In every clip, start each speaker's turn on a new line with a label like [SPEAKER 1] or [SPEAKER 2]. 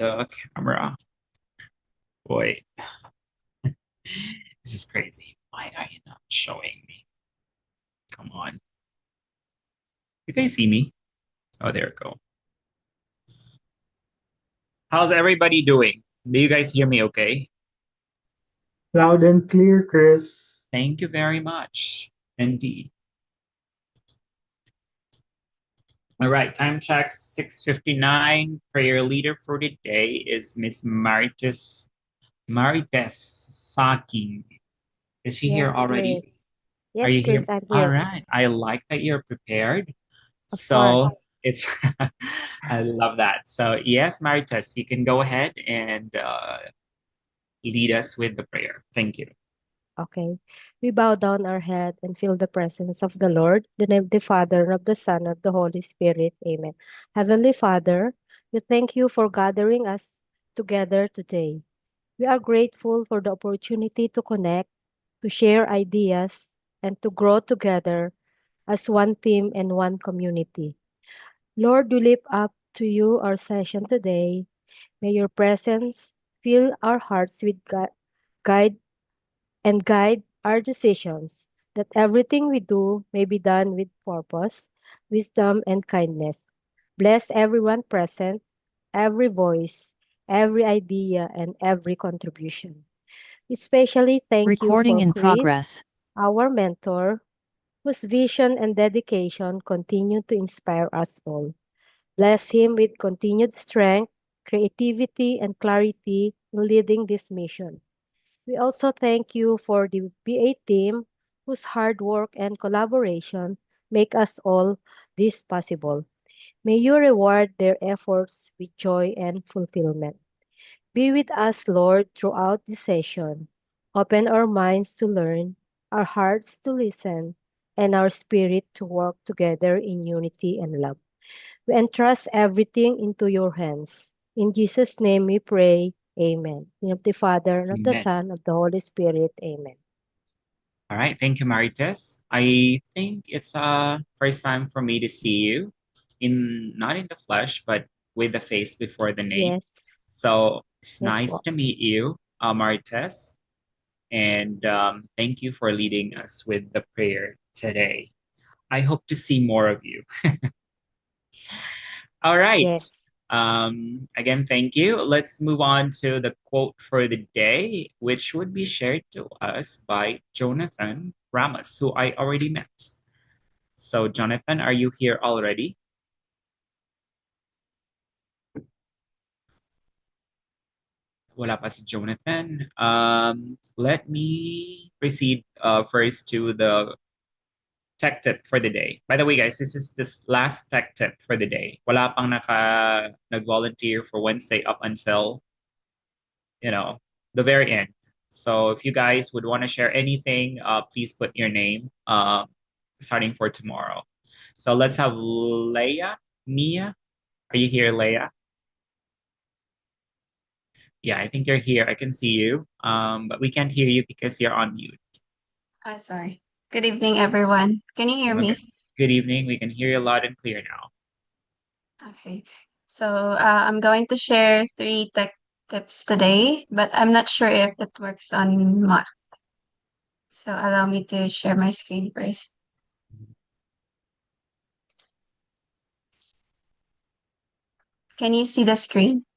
[SPEAKER 1] the camera. Boy, this is crazy. Why are you not showing me? Come on. You guys see me? Oh, there we go. How's everybody doing? Do you guys hear me okay?
[SPEAKER 2] Loud and clear, Chris.
[SPEAKER 1] Thank you very much. Indeed. All right, time checks 6:59. Prayer leader for the day is Miss Marites Saking. Is she here
[SPEAKER 3] Yes, Chris.
[SPEAKER 1] already? Are
[SPEAKER 3] Yes,
[SPEAKER 1] you here?
[SPEAKER 3] Chris, I'm
[SPEAKER 1] All
[SPEAKER 3] here.
[SPEAKER 1] right. I like that you're prepared.
[SPEAKER 3] Of course.
[SPEAKER 1] So it's I love that. So yes, Marites, you can go ahead and lead us with the prayer. Thank you.
[SPEAKER 3] Okay. We bow down our head and feel the presence of the Lord, the name of the Father, and of the Son, and of the Holy Spirit. Amen. Heavenly Father, we thank you for gathering us together today. We are grateful for the opportunity to connect, to share ideas, and to grow together as one team and one community. Lord, we lift up to you our session today. May your presence fill our hearts with guide and guide our decisions, that everything we do may be done with purpose, wisdom, and kindness. Bless everyone present, every voice, every idea, and every contribution. Especially thank you
[SPEAKER 4] Recording
[SPEAKER 3] for
[SPEAKER 4] in
[SPEAKER 3] Chris,
[SPEAKER 4] progress.
[SPEAKER 3] our mentor, whose vision and dedication continue to inspire us all. Bless him with continued strength, creativity, and clarity in leading this mission. We also thank you for the BA team whose hard work and collaboration make us all this possible. May you reward their efforts with joy and fulfillment. Be with us, Lord, throughout this session. Open our minds to learn, our hearts to listen, and our spirit to work together in unity and love. We entrust everything into your hands. In Jesus' name we pray. Amen. In the name of the Father, and of the
[SPEAKER 1] Amen.
[SPEAKER 3] Son, and of the Holy Spirit. Amen.
[SPEAKER 1] All right, thank you, Marites. I think it's first time for me to see you in not in the flesh, but with the face before the name.
[SPEAKER 3] Yes.
[SPEAKER 1] So it's
[SPEAKER 3] Yes,
[SPEAKER 1] nice
[SPEAKER 3] po.
[SPEAKER 1] to meet you, Marites, and thank you for leading us with the prayer today. I hope to see more of you. All right.
[SPEAKER 3] Yes.
[SPEAKER 1] Again, thank you. Let's move on to the quote for the day, which would be shared to us by Jonathan Ramos, who I already met. So, Jonathan, are you here already? Wala pa si Jonathan. Let me proceed first to the tech tip for the day. By the way, guys, this is this last tech tip for the day. Wala pang nag-volunteer for Wednesday up until, you know, the very end. So if you guys would want to share anything, please put your name starting for tomorrow. So let's have Leia, Mia. Are you here, Leia? Yeah, I think you're here. I can see you, but we can't hear you because you're on mute.
[SPEAKER 5] Sorry. Good evening, everyone. Can you hear
[SPEAKER 1] Okay.
[SPEAKER 5] me?
[SPEAKER 1] Good evening. We can hear you loud and clear now.
[SPEAKER 5] Okay. So I'm going to share three tech tips today, but I'm not sure if it works on Mac. So allow me to share my screen first. Can you see the screen?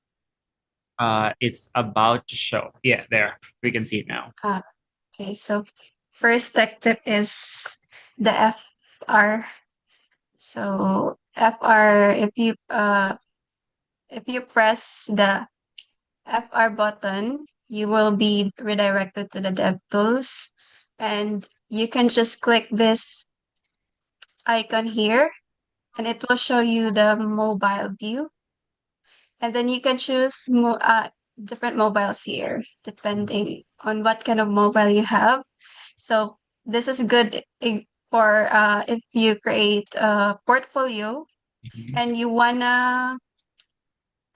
[SPEAKER 1] It's about to show. Yeah, there. We can see it now.
[SPEAKER 5] Okay. So first tech tip is the FR. So FR, if you press the FR button, you will be redirected to the DevTools, and you can just click this icon here, and it will show you the mobile view. And then you can choose different mobiles here, depending on what kind of mobile you have. So this is good for if you create a portfolio
[SPEAKER 1] Mhm.
[SPEAKER 5] and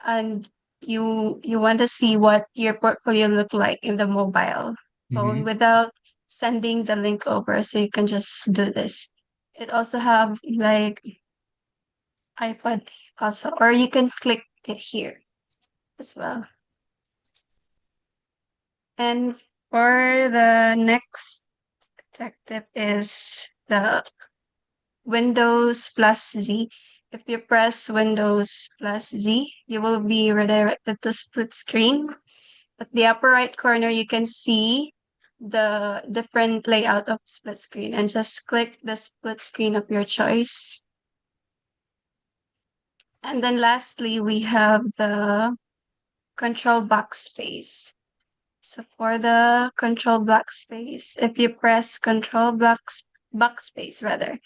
[SPEAKER 5] and you want to see what your portfolio look like in the mobile phone
[SPEAKER 1] Mhm.
[SPEAKER 5] without sending the link over, so you can just do this. It also have like iPad also, or you can click it here. as well. And for the next tech tip is the Windows plus Z. If you press Windows plus Z, you will be redirected to split screen. At the upper right corner, you can see the different layout of split screen and just click the split screen of your choice. And then lastly, we have the control backspace. So for the control backspace, if you press control backspace rather,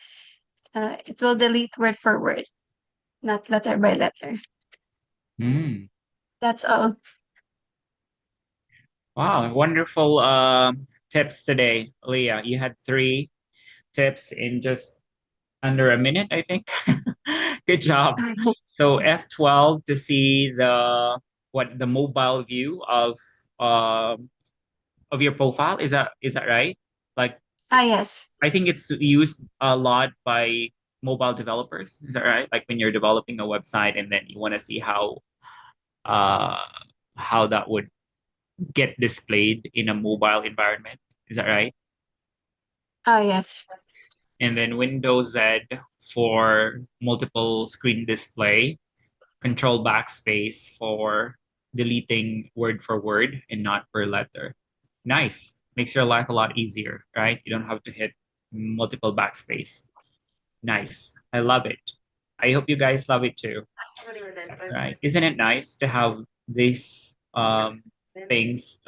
[SPEAKER 5] it will delete word for word, not letter by letter.
[SPEAKER 1] Mm.
[SPEAKER 5] That's all.
[SPEAKER 1] Wow, wonderful tips today, Leah. You had 3 tips in just under a minute, I think. Good job. So F12 to see the mobile view of your profile. Is that right? Like,
[SPEAKER 5] Yes.
[SPEAKER 1] I think it's used a lot by mobile developers. Is that right? Like when you're developing a website and then you want to see uh how that would get displayed in a mobile environment. Is that right?
[SPEAKER 5] Yes.
[SPEAKER 1] And then Windows Z for multiple screen display, Control backspace for deleting word for word and not per letter. Nice. Makes your life a lot easier, right? You don't have to hit multiple backspace. Nice. I love it. I hope you guys love it too. Right. Isn't it nice to have these things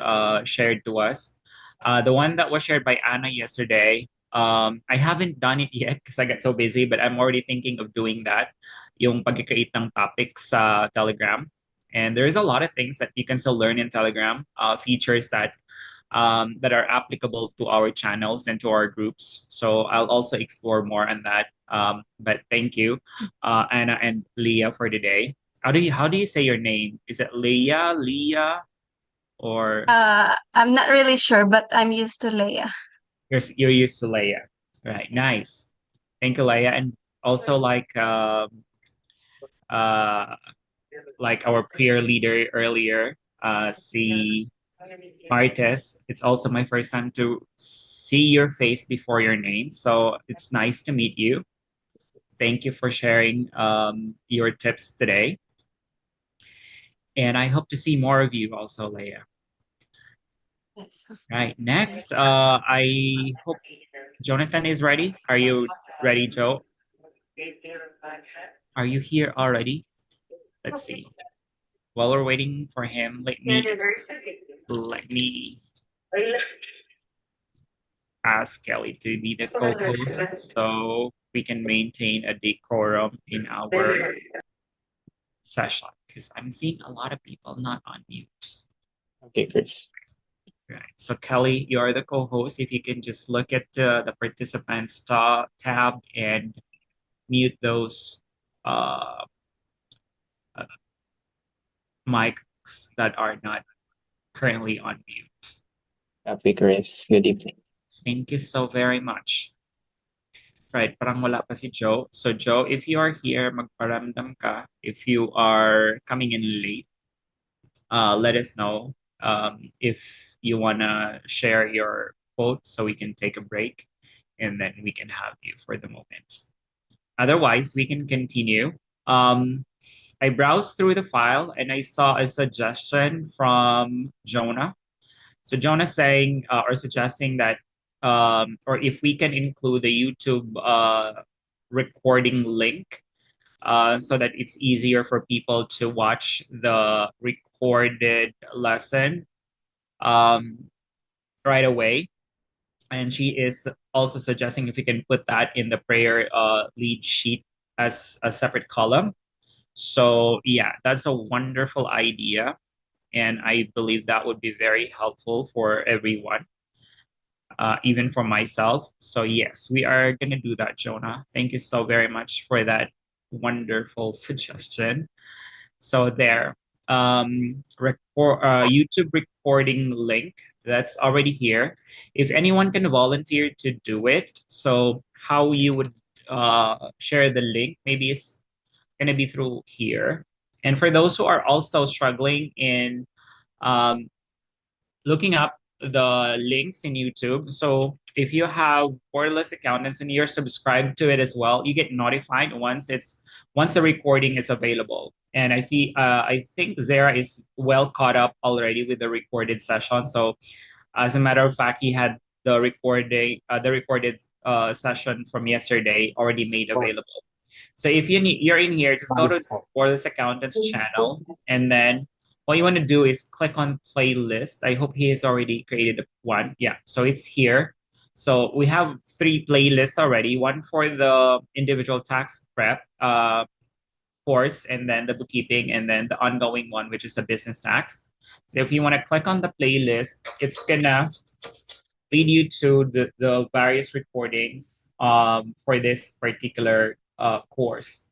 [SPEAKER 1] shared to us? The one that was shared by Anna yesterday, I haven't done it yet because I got so busy, but I'm already thinking of doing that, yung pag-create ng topics sa Telegram. And there's a lot of things that you can still learn in Telegram, features that are applicable to our channels and to our groups. So I'll also explore more on that. But thank you, Anna and Leah, for today. How do you say your name? Is it Leah, or
[SPEAKER 5] I'm not really sure, but I'm used to Leia.
[SPEAKER 1] you're used to Leah? Right, nice. Thank you, Leah, and also uh like our peer leader earlier, see Martes. It's also my first time to see your face before your name, so it's nice to meet you. Thank you for sharing your tips today, and I hope to see more of you also, Leah.
[SPEAKER 5] Yes.
[SPEAKER 1] Right. Next, I hope Jonathan is ready. Are you ready, Joe? Are you here already? Let's see. While we're waiting for him, let me ask Kelly to be the co-host so we can maintain a decorum in our session because I'm seeing a lot of people not on mute.
[SPEAKER 4] Okay, Chris.
[SPEAKER 1] Right. So Kelly, you are the co-host. If you can just look at the participants tab and mute those uh, uh, mics that are not currently on mute.
[SPEAKER 4] Happy Chris. Good evening.
[SPEAKER 1] Thank you so very much. Right, parang wala pa si Joe. So Joe, if you are here, magparamdam ka. If you are coming in late, let us know if you wanna share your quote so we can take a break and then we can have you for the moment. Otherwise, we can continue. I browsed through the file and I saw a suggestion from Jonah. So Jonah saying or suggesting that or if we can include the YouTube recording link so that it's easier for people to watch the recorded lesson right away. And she is also suggesting if we can put that in the prayer lead sheet as a separate column. So yeah, that's a wonderful idea. And I believe that would be very helpful for everyone, even for myself. So yes, we are going to do that, Jonah. Thank you so very much for that wonderful suggestion. So there, YouTube recording link that's already here. If anyone can volunteer to do it, so how you would share the link, maybe it's gonna be through here, And for those who are also struggling in um, looking up the links in YouTube. So if you have Borderless Accountants and you're subscribed to it as well, you get notified once the recording is available. And I think Zara is well caught up already with the recorded session. So as a matter of fact, he had the recorded session from yesterday already made available. So if you're in here, just go to Borderless Accountants channel, and then what you want to do is click on playlist. I hope he has already created one. Yeah, so it's here. So we have 3 playlists already, one for the individual tax prep course, and then the bookkeeping, and then the ongoing one, which is the business tax. So if you want to click on the playlist, it's gonna lead you to the various recordings for this particular course.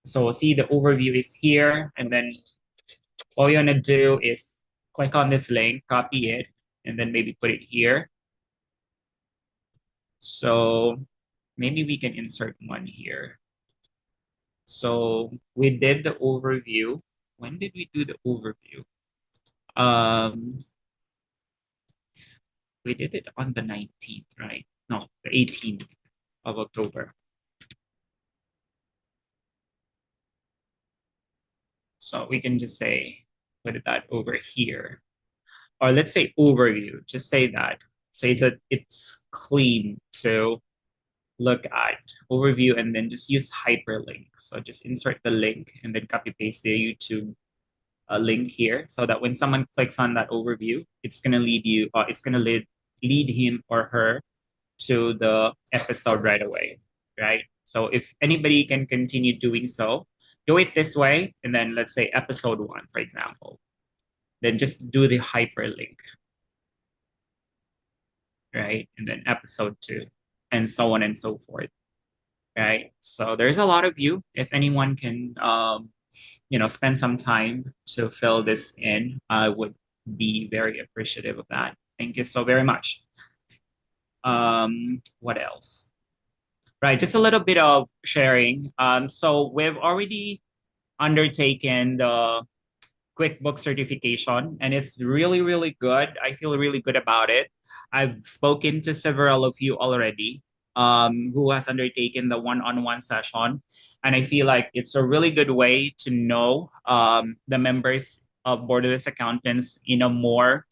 [SPEAKER 1] So see, the overview is here, and then all you want to do is click on this link, copy it, and then maybe put it here. So maybe we can insert one here. So we did the overview. When did we do the overview? We did it on the 19th, right? No, the 18th of October. So we can just say, put that over here. Or let's say overview, just say that. Say that it's clean to look at overview, and then just use hyperlink. So just insert the link and then copy paste the YouTube link here, so that when someone clicks on that overview, it's gonna lead him or her to the episode right away, right? So if anybody can continue doing so, do it this way, and then let's say episode 1, for example, then just do the hyperlink, right? And then episode 2, and so on and so forth, right? So there's a lot of you. If anyone can, spend some time to fill this in, I would be very appreciative of that. Thank you so very much. What else? Right, just a little bit of sharing. So we've already undertaken the QuickBooks certification, and it's really, really good. I feel really good about it. I've spoken to several of you already who has undertaken the one-on-one session, and I feel like it's a really good way to know the members of Borderless Accountants in a more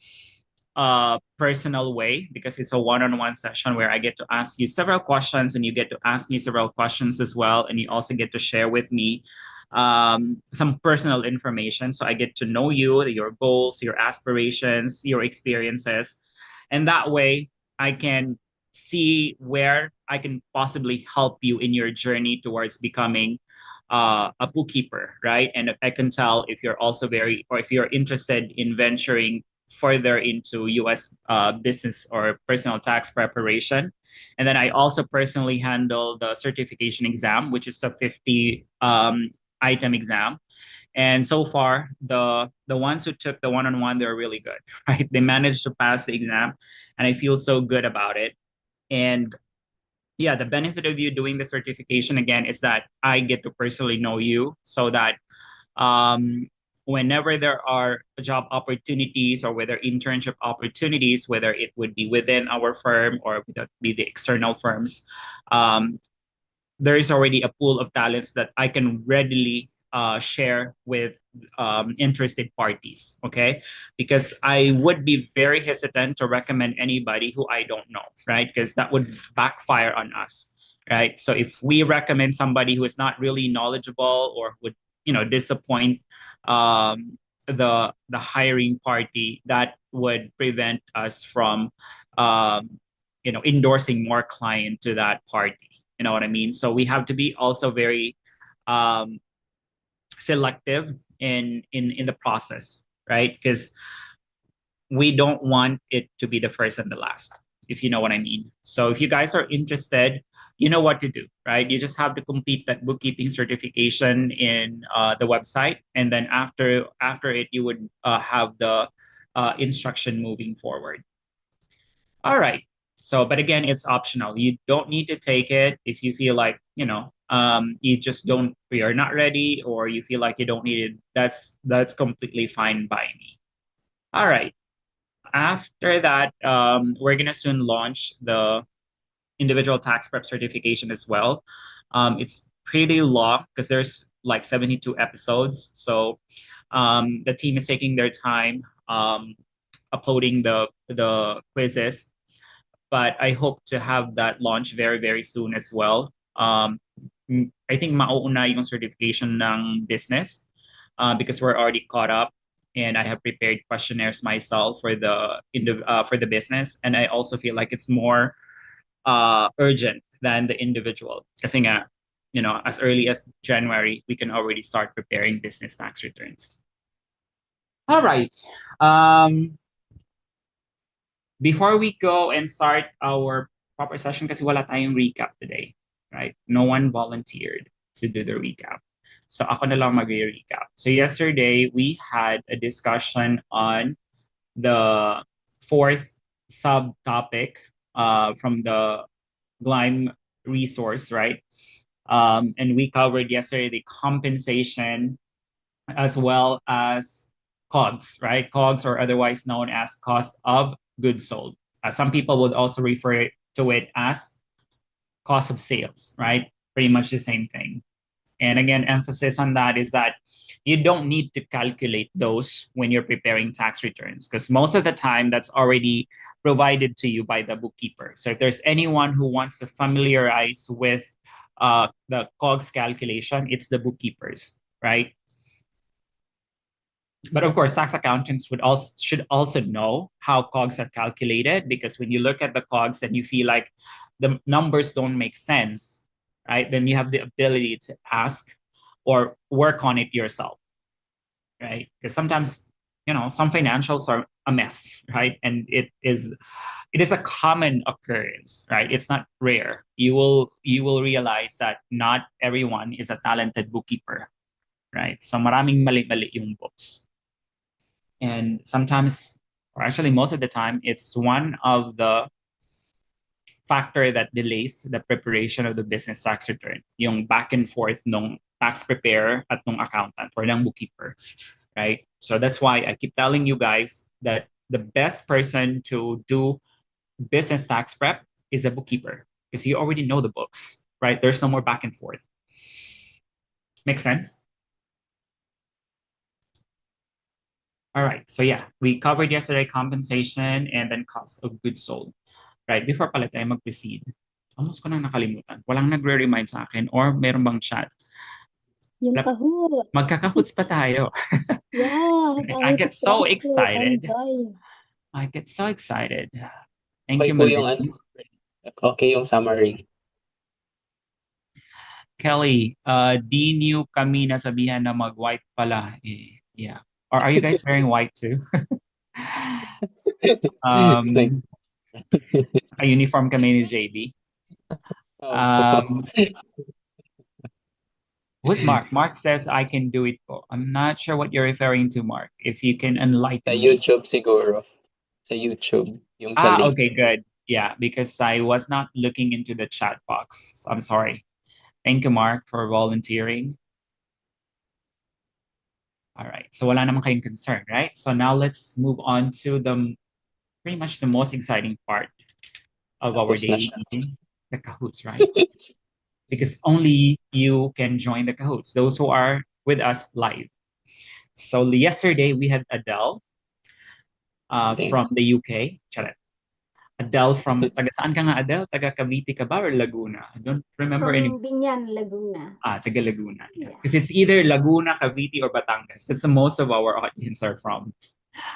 [SPEAKER 1] personal way, because it's a one-on-one session where I get to ask you several questions and you get to ask me several questions as well, and you also get to share with me some personal information. So I get to know you, your goals, your aspirations, your experiences, and that way I can see where I can possibly help you in your journey towards becoming a bookkeeper, right? And I can tell if you're also if you're interested in venturing further into US business or personal tax preparation. And then I also personally handle the certification exam, which is a 50 item exam. And so far, the ones who took the one-on-one, they're really good, right? They managed to pass the exam, and I feel so good about it. And yeah, the benefit of you doing the certification again is that I get to personally know you, so that whenever there are job opportunities or whether internship opportunities, whether it would be within our firm or would that be the external firms, there is already a pool of talents that I can readily share with interested parties, okay? Because I would be very hesitant to recommend anybody who I don't know, right? Because that would backfire on us, right? So if we recommend somebody who is not really knowledgeable or would, disappoint the hiring party, that would prevent us from, endorsing more client to that party. You know what I mean? So we have to be also very selective in the process, right? Because we don't want it to be the first and the last, if you know what I mean. So if you guys are interested, you know what to do, right? You just have to complete that bookkeeping certification in the website, and then after it, you would have the instruction moving forward. All right. So, but again, it's optional. You don't need to take it if you feel like, you just don't, you're not ready, or you feel like you don't need it, that's completely fine by me. All right. After that, we're gonna soon launch the individual tax prep certification as well. It's pretty long because there's like 72 episodes. So the team is taking their time uploading the quizzes, but I hope to have that launch very, very soon as well. I think mauuna yung certification ng business because we're already caught up, and I have prepared questionnaires myself for the business, and I also feel like it's more urgent than the individual. Kasi nga, as early as January, we can already start preparing business tax returns. All right. Before we go and start our proper session, kasi wala tayong recap today, right? No one volunteered to do the recap. So ako na lang mag-recap. So yesterday, we had a discussion on the fourth subtopic from the GLIME resource, right? And we covered yesterday the compensation as well as COGS, right? COGS, or otherwise known as cost of goods sold. Some people would also refer to it as cost of sales, right? Pretty much the same thing. And again, emphasis on that is that you don't need to calculate those when you're preparing tax returns, because most of the time that's already provided to you by the bookkeeper. So if there's anyone who wants to familiarize with the COGS calculation, it's the bookkeepers, right? But of course, tax accountants should also know how COGS are calculated, because when you look at the COGS and you feel like the numbers don't make sense, right, then you have the ability to ask or work on it yourself, right? Because sometimes, some financials are a mess, right? And it is a common occurrence, right? It's not rare. You will realize that not everyone is a talented bookkeeper, right? So maraming mali-mali yung books. And sometimes, or actually most of the time, it's one of the factor that delays the preparation of the business tax return, yung back and forth nung tax preparer at nung accountant or ng bookkeeper, right? So that's why I keep telling you guys that the best person to do business tax prep is a bookkeeper, because you already know the books, right? There's no more back and forth. Make sense? All right, so yeah, we covered yesterday compensation and then cost of goods sold. Right, before pala tayo mag-proceed, almost ko nang nakalimutan. Walang nagre-remind sa akin, or meron bang chat?
[SPEAKER 6] Yung Kahoot.
[SPEAKER 1] Magkakahoots pa tayo.
[SPEAKER 6] Yeah.
[SPEAKER 1] I get so
[SPEAKER 6] to
[SPEAKER 1] excited.
[SPEAKER 6] enjoy.
[SPEAKER 1] I get so excited. Thank
[SPEAKER 4] Okay
[SPEAKER 1] you,
[SPEAKER 4] po yung
[SPEAKER 1] Melissa.
[SPEAKER 4] okay yung summary.
[SPEAKER 1] Kelly, di niyo kami nasabihan na mag-white pala. Yeah. Or are you guys wearing white too?
[SPEAKER 4] Like,
[SPEAKER 1] A uniform kami ni JB. Who's Mark? Mark says I can do it po. I'm not sure what you're referring to, Mark. If you can
[SPEAKER 4] sa
[SPEAKER 1] enlighten me.
[SPEAKER 4] YouTube siguro. Sa YouTube. Yung sa link.
[SPEAKER 1] Okay, good. Yeah, because I was not looking into the chat box. So I'm sorry. Thank you, Mark, for volunteering. All right. So wala naman kayong concern, right? So now let's move on to pretty much the most exciting part of our
[SPEAKER 4] Tapos na
[SPEAKER 1] daily
[SPEAKER 4] siya.
[SPEAKER 1] meeting, the Kahoots, right? Because only you can join the Kahoots, those who are with us live. So yesterday we had Adele from the UK. Charet. Adele from, taga saan ka nga, Adele? Taga Cavite ka ba or Laguna? I don't remember any.
[SPEAKER 6] From Binyan, Laguna.
[SPEAKER 1] Taga Laguna.
[SPEAKER 6] Yeah.
[SPEAKER 1] Because it's either Laguna, Cavite, or Batangas. That's the most of our audience are from.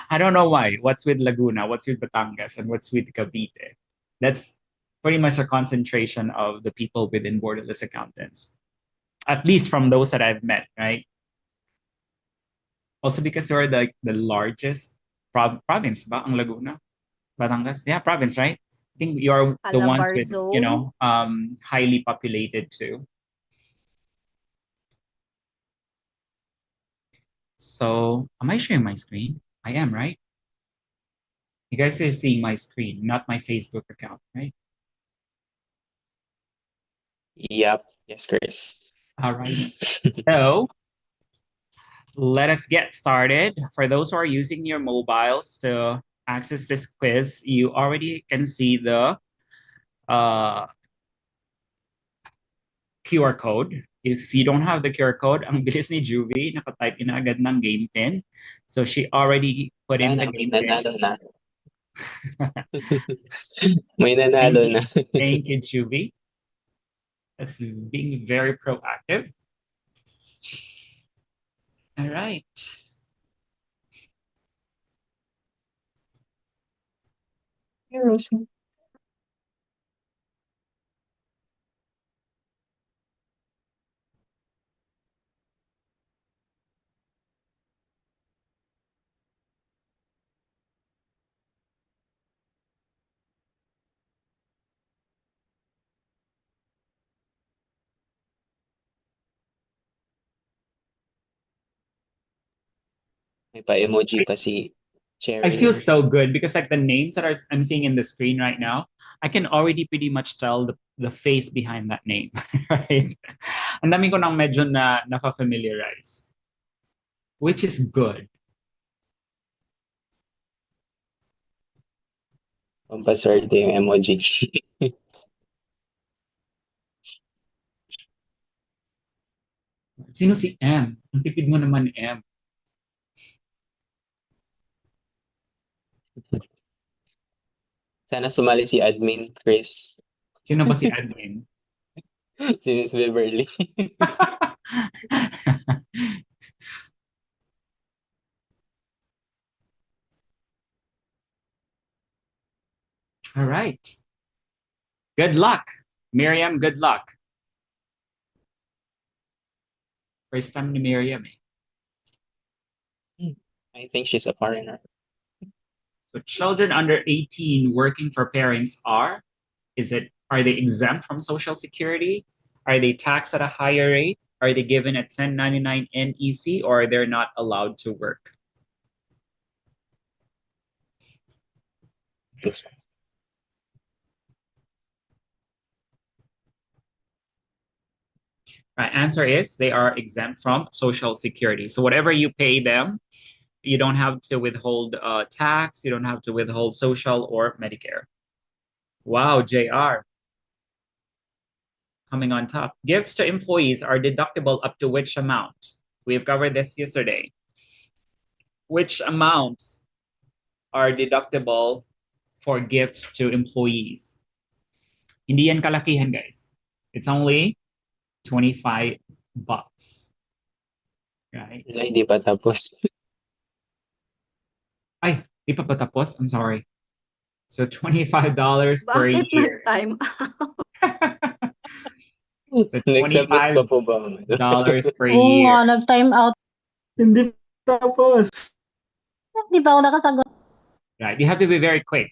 [SPEAKER 1] I don't know why. What's with Laguna? What's with Batangas? And what's with Cavite? That's pretty much a concentration of the people within borderless accountants. At least from those that I've met, right? Also because we're the largest province ba ang Laguna? Batangas? Yeah, province, right? I think you're the ones with, highly populated too. So, am I sharing my screen? I am, right? You guys are seeing my screen, not my Facebook account, right?
[SPEAKER 4] Yep. Yes, Chris.
[SPEAKER 1] All right. So let us get started. For those who are using your mobiles to access this quiz, you already can see the QR code. If you don't have the QR code, ang bilis ni Juvie, nakatype in agad ng game pin. So she already put in the game pin.
[SPEAKER 4] Nanalo na. May nanalo na.
[SPEAKER 1] Thank you, Juvie. That's being very proactive. All right.
[SPEAKER 4] May pa-emoji pa si
[SPEAKER 1] I feel
[SPEAKER 4] Cherry.
[SPEAKER 1] so good because like the names that I'm seeing in the screen right now, I can already pretty much tell the face behind that name, right? Ang dami ko nang medyo na-familiarize, which is good.
[SPEAKER 4] Pampaswerte yung emoji.
[SPEAKER 1] Sino si M? Ang tipid mo naman, M.
[SPEAKER 4] Sana sumali si admin Chris.
[SPEAKER 1] Sino ba si admin?
[SPEAKER 4] Si Miss Beverly.
[SPEAKER 1] All right. Good luck. Miriam, good luck. First time ni Miriam.
[SPEAKER 4] I think she's a foreigner.
[SPEAKER 1] So children under 18 working for parents are they exempt from Social Security? Are they taxed at a higher rate? Are they given a 1099 NEC or they're not allowed to work?
[SPEAKER 4] This one.
[SPEAKER 1] Right, answer is they are exempt from Social Security. So whatever you pay them, you don't have to withhold tax, you don't have to withhold social or Medicare. Wow, JR. Coming on top. Gifts to employees are deductible up to which amount? We've covered this yesterday. Which amounts are deductible for gifts to employees? Hindi yan kalakihan, guys. It's only 25 bucks. Right?
[SPEAKER 4] Hindi pa tapos.
[SPEAKER 1] Ay, di pa patapos? I'm sorry. So $25 per
[SPEAKER 7] Bakit
[SPEAKER 1] year.
[SPEAKER 7] nag-time
[SPEAKER 1] So
[SPEAKER 4] Nag-submit pa po ba?
[SPEAKER 1] $25 per
[SPEAKER 6] Oo nga,
[SPEAKER 1] year.
[SPEAKER 6] nag-time out.
[SPEAKER 2] Hindi tapos.
[SPEAKER 6] Hindi pa ako nakasagot.
[SPEAKER 1] Right? You have to be very quick.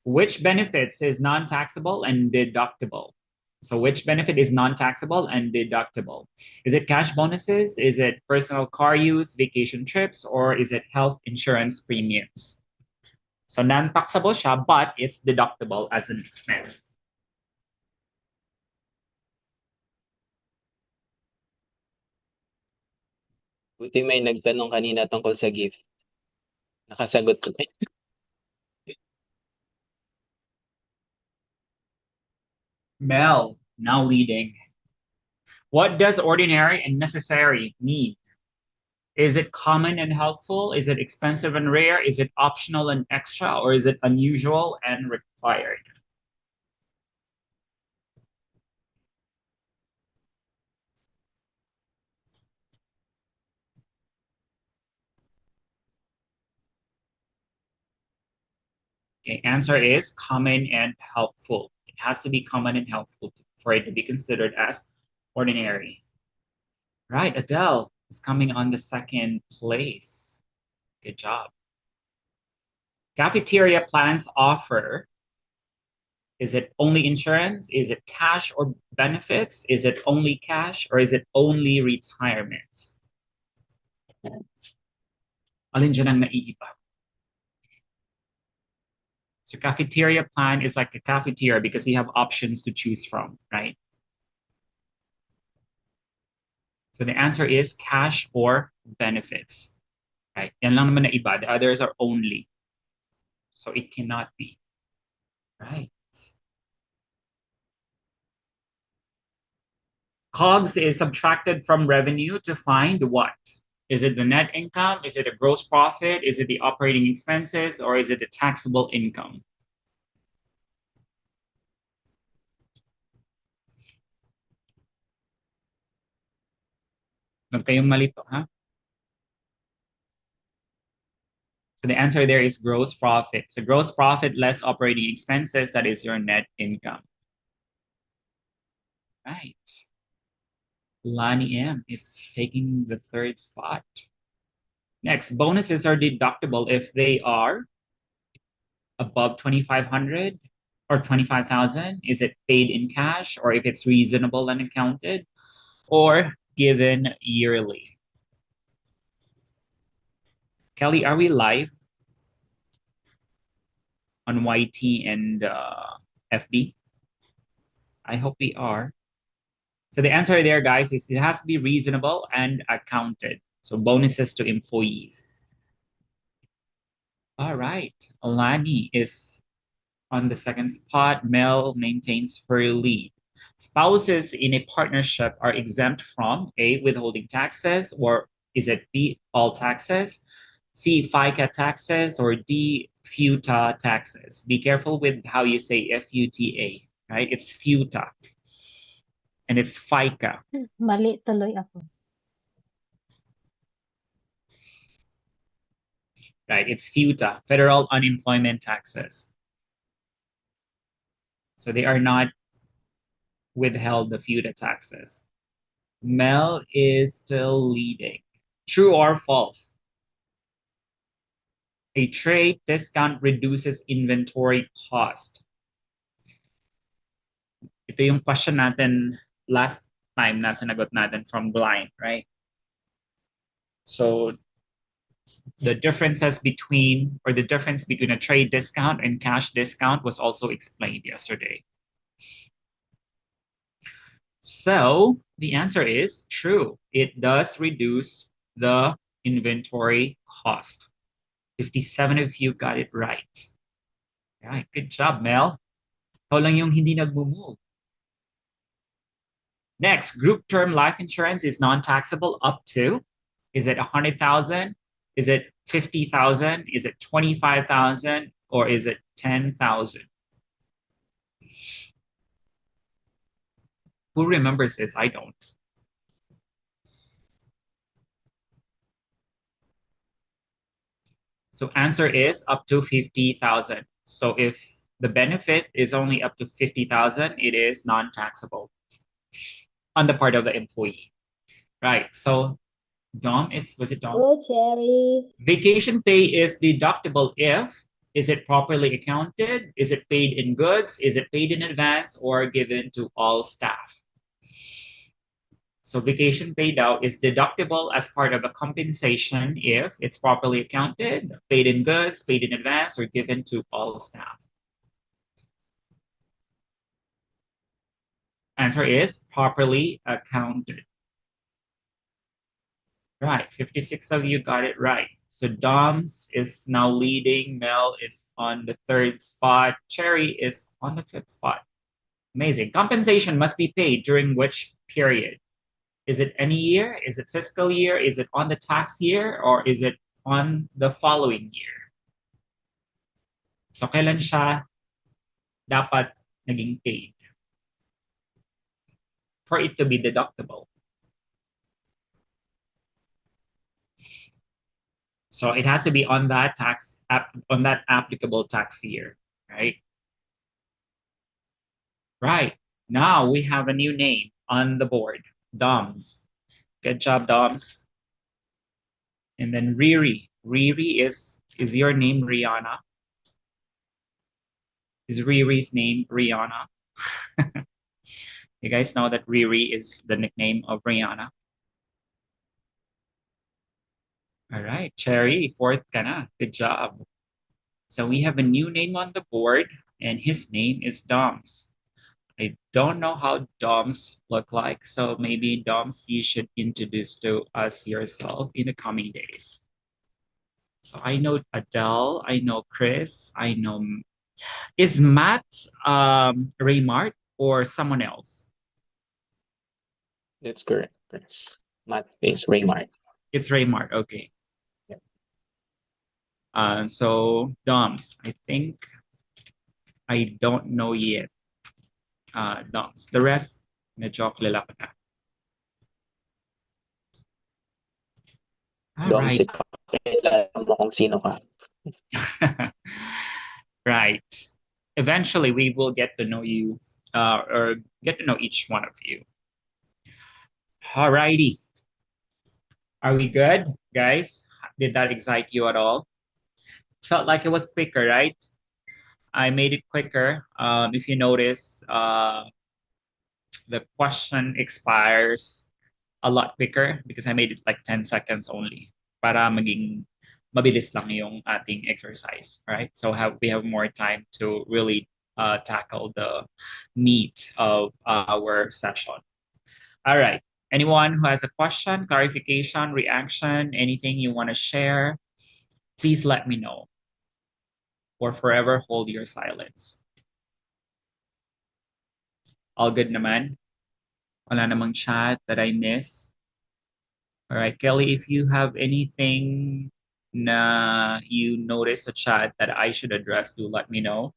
[SPEAKER 1] Which benefits is non-taxable and deductible? So which benefit is non-taxable and deductible? Is it cash bonuses? Is it personal car use, vacation trips, or is it health insurance premiums? So non-taxable siya, but it's deductible as an expense.
[SPEAKER 4] Buti may nagtanong kanina tungkol sa gift. Nakasagot ko.
[SPEAKER 1] Mel, now leading. What does ordinary and necessary mean? Is it common and helpful? Is it expensive and rare? Is it optional and extra? Or is it unusual and required? Okay, answer is common and helpful. It has to be common and helpful for it to be considered as ordinary. Right, Adele is coming on the second place. Good job. Cafeteria plans offer. Is it only insurance? Is it cash or benefits? Is it only cash or is it only retirement? Alin dyan ang naiiba? So cafeteria plan is like a cafeteria because you have options to choose from, right? So the answer is cash or benefits. Right? Yan lang naman na iba. The others are only. So it cannot be. Right. COGS is subtracted from revenue to find what? Is it the net income? Is it a gross profit? Is it the operating expenses? Or is it the taxable income? Huwag kayong malito, ha? So the answer there is gross profit. So gross profit less operating expenses, that is your net income. Right. Lani M is taking the third spot. Next, bonuses are deductible if they are above 2,500 or 25,000. Is it paid in cash, or if it's reasonable and accounted, or given yearly? Kelly, are we live on YT and FB? I hope we are. So the answer there, guys, is it has to be reasonable and accounted. So bonuses to employees. All right. Alani is on the second spot. Mel maintains her lead. Spouses in a partnership are exempt from A, withholding taxes, or is it B, all taxes, C, FICA taxes, or D, FUTA taxes? Be careful with how you say FUTA, right? It's FUTA. And it's FICA.
[SPEAKER 6] Mali tuloy ako.
[SPEAKER 1] Right? It's FUTA, federal unemployment taxes. So they are not withheld the FUTA taxes. Mel is still leading. True or false? A trade discount reduces inventory cost. Ito yung question natin last time na sinagot natin from blind, right? So the difference between a trade discount and cash discount was also explained yesterday. So the answer is true. It does reduce the inventory cost. 57 of you got it right. All right, good job, Mel. Ikaw lang yung hindi nag-move. Next, group term life insurance is non-taxable up to. Is it 100,000? Is it 50,000? Is it 25,000? Or is it 10,000? Who remembers this? I don't. So answer is up to 50,000. So if the benefit is only up to 50,000, it is non-taxable on the part of the employee. Right. So Dom was it Dom?
[SPEAKER 6] Hello, Cherry.
[SPEAKER 1] Vacation pay is deductible if, is it properly accounted? Is it paid in goods? Is it paid in advance or given to all staff? So vacation paid out is deductible as part of a compensation if it's properly accounted, paid in goods, paid in advance, or given to all staff. Answer is properly accounted. Right, 56 of you got it right. So Doms is now leading, Mel is on the third spot, Cherry is on the fifth spot. Amazing. Compensation must be paid during which period? Is it any year? Is it fiscal year? Is it on the tax year? Or is it on the following year? So kailan siya dapat naging paid for it to be deductible? So it has to be on that applicable tax year, right? Right. Now we have a new name on the board, Doms. Good job, Doms. And then Riri. Riri is your name Rihanna? Is Riri's name Rihanna? You guys know that Riri is the nickname of Rihanna. All right, Cherry, fourth ka na. Good job. So we have a new name on the board, and his name is Doms. I don't know how DOMs look like, so maybe DOMs you should introduce to us yourself in the coming days. So I know Adele, I know Chris, I know is Matt Raymart or someone else?
[SPEAKER 4] That's correct. Chris. Matt is Raymart.
[SPEAKER 1] It's Raymart, okay.
[SPEAKER 4] Yep.
[SPEAKER 1] So DOMs, I think I don't know yet. DOMs. The rest, medyo kilala ko na. All
[SPEAKER 4] Dom,
[SPEAKER 1] right.
[SPEAKER 4] si pakilala mo kung sino ka.
[SPEAKER 1] Right. Eventually, we will get to know you or get to know each one of you. Alrighty. Are we good, guys? Did that excite you at all? Felt like it was quicker, right? I made it quicker. If you notice, the question expires a lot quicker because I made it like 10 seconds only para maging mabilis lang yung ating exercise, right? So we have more time to really tackle the meat of our session. All right. Anyone who has a question, clarification, reaction, anything you want to share, please let me know or forever hold your silence. All good naman? Wala namang chat that I miss? All right, Kelly, if you have anything na you notice a chat that I should address, do let me know.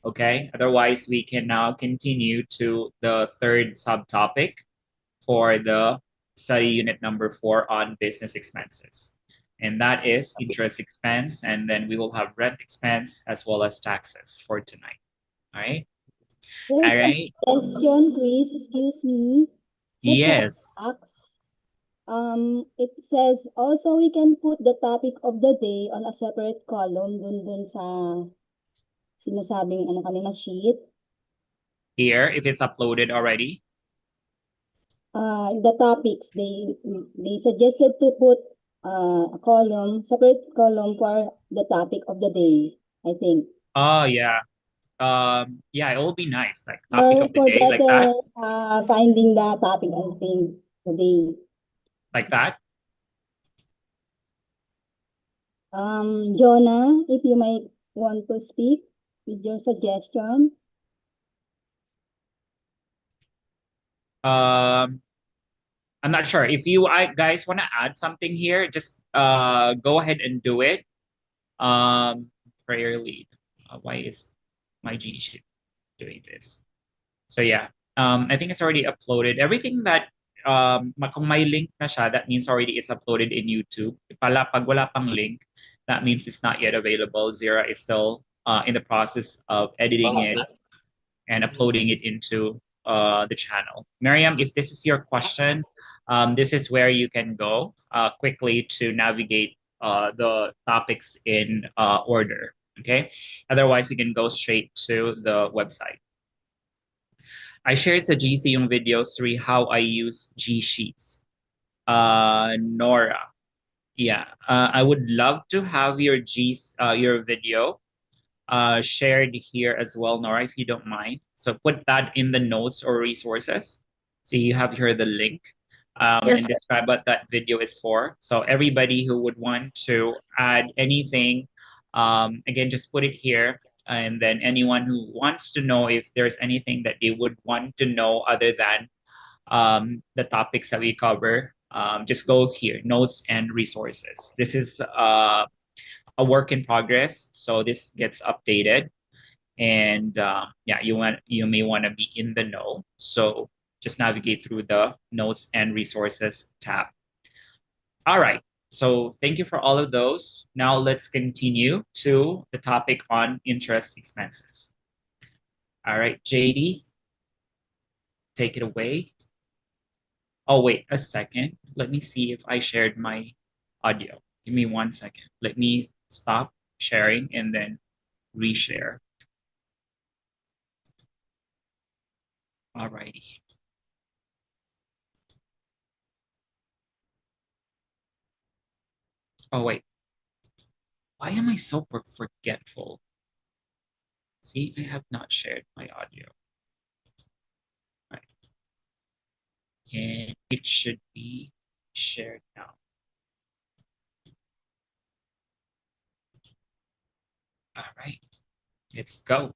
[SPEAKER 1] Okay, otherwise we can now continue to the third subtopic for the study unit number 4 on business expenses. And that is interest expense, and then we will have rent expense as well as taxes for tonight. All right.
[SPEAKER 6] There's
[SPEAKER 1] All right.
[SPEAKER 6] a question, Chris. Excuse me. Sa
[SPEAKER 1] Yes.
[SPEAKER 6] tax, it says also we can put the topic of the day on a separate column dun sa sinasabing ano kanina sheet.
[SPEAKER 1] Here, if it's uploaded already.
[SPEAKER 6] The topics they suggested to put a column, separate column for the topic of the day, I think.
[SPEAKER 1] Oh yeah. Yeah, it will be nice, like topic
[SPEAKER 6] Or
[SPEAKER 1] of the
[SPEAKER 6] for
[SPEAKER 1] day, like that,
[SPEAKER 6] better finding the topic of the day.
[SPEAKER 1] like that.
[SPEAKER 6] Jonah, if you might want to speak with your suggestion.
[SPEAKER 1] I'm not sure if you guys want to add something here. Just go ahead and do it. Prayer lead. Why is my Genie sheet doing this? So yeah, I think it's already uploaded. Everything that kung may link na siya, that means already it's uploaded in YouTube. Pag wala pang link, that means it's not yet available. Zira is still in the process of editing
[SPEAKER 4] Vamos
[SPEAKER 1] it
[SPEAKER 4] na.
[SPEAKER 1] and uploading it into the channel. Miriam, if this is your question, this is where you can go quickly to navigate the topics in order. Okay. Otherwise, you can go straight to the website. I shared sa GC yung video 3 how I use G Sheets. Nora, yeah, I would love to have your your video shared here as well, Nora, if you don't mind. So put that in the notes or resources. So you have here the link
[SPEAKER 5] Yes.
[SPEAKER 1] and describe what that video is for. So everybody who would want to add anything, again, just put it here. And then anyone who wants to know if there's anything that they would want to know other than the topics that we cover, just go here, notes and resources. This is a work in progress, so this gets updated, and yeah, you may want to be in the know. So just navigate through the notes and resources tab. All right. So thank you for all of those. Now let's continue to the topic on interest expenses. All right, JD, take it away. Oh, wait a second. Let me see if I shared my audio. Give me 1 second. Let me stop sharing and then reshare. Alrighty. Oh, wait. Why am I so forgetful? See, I have not shared my audio. And it should be shared now. All right, let's go.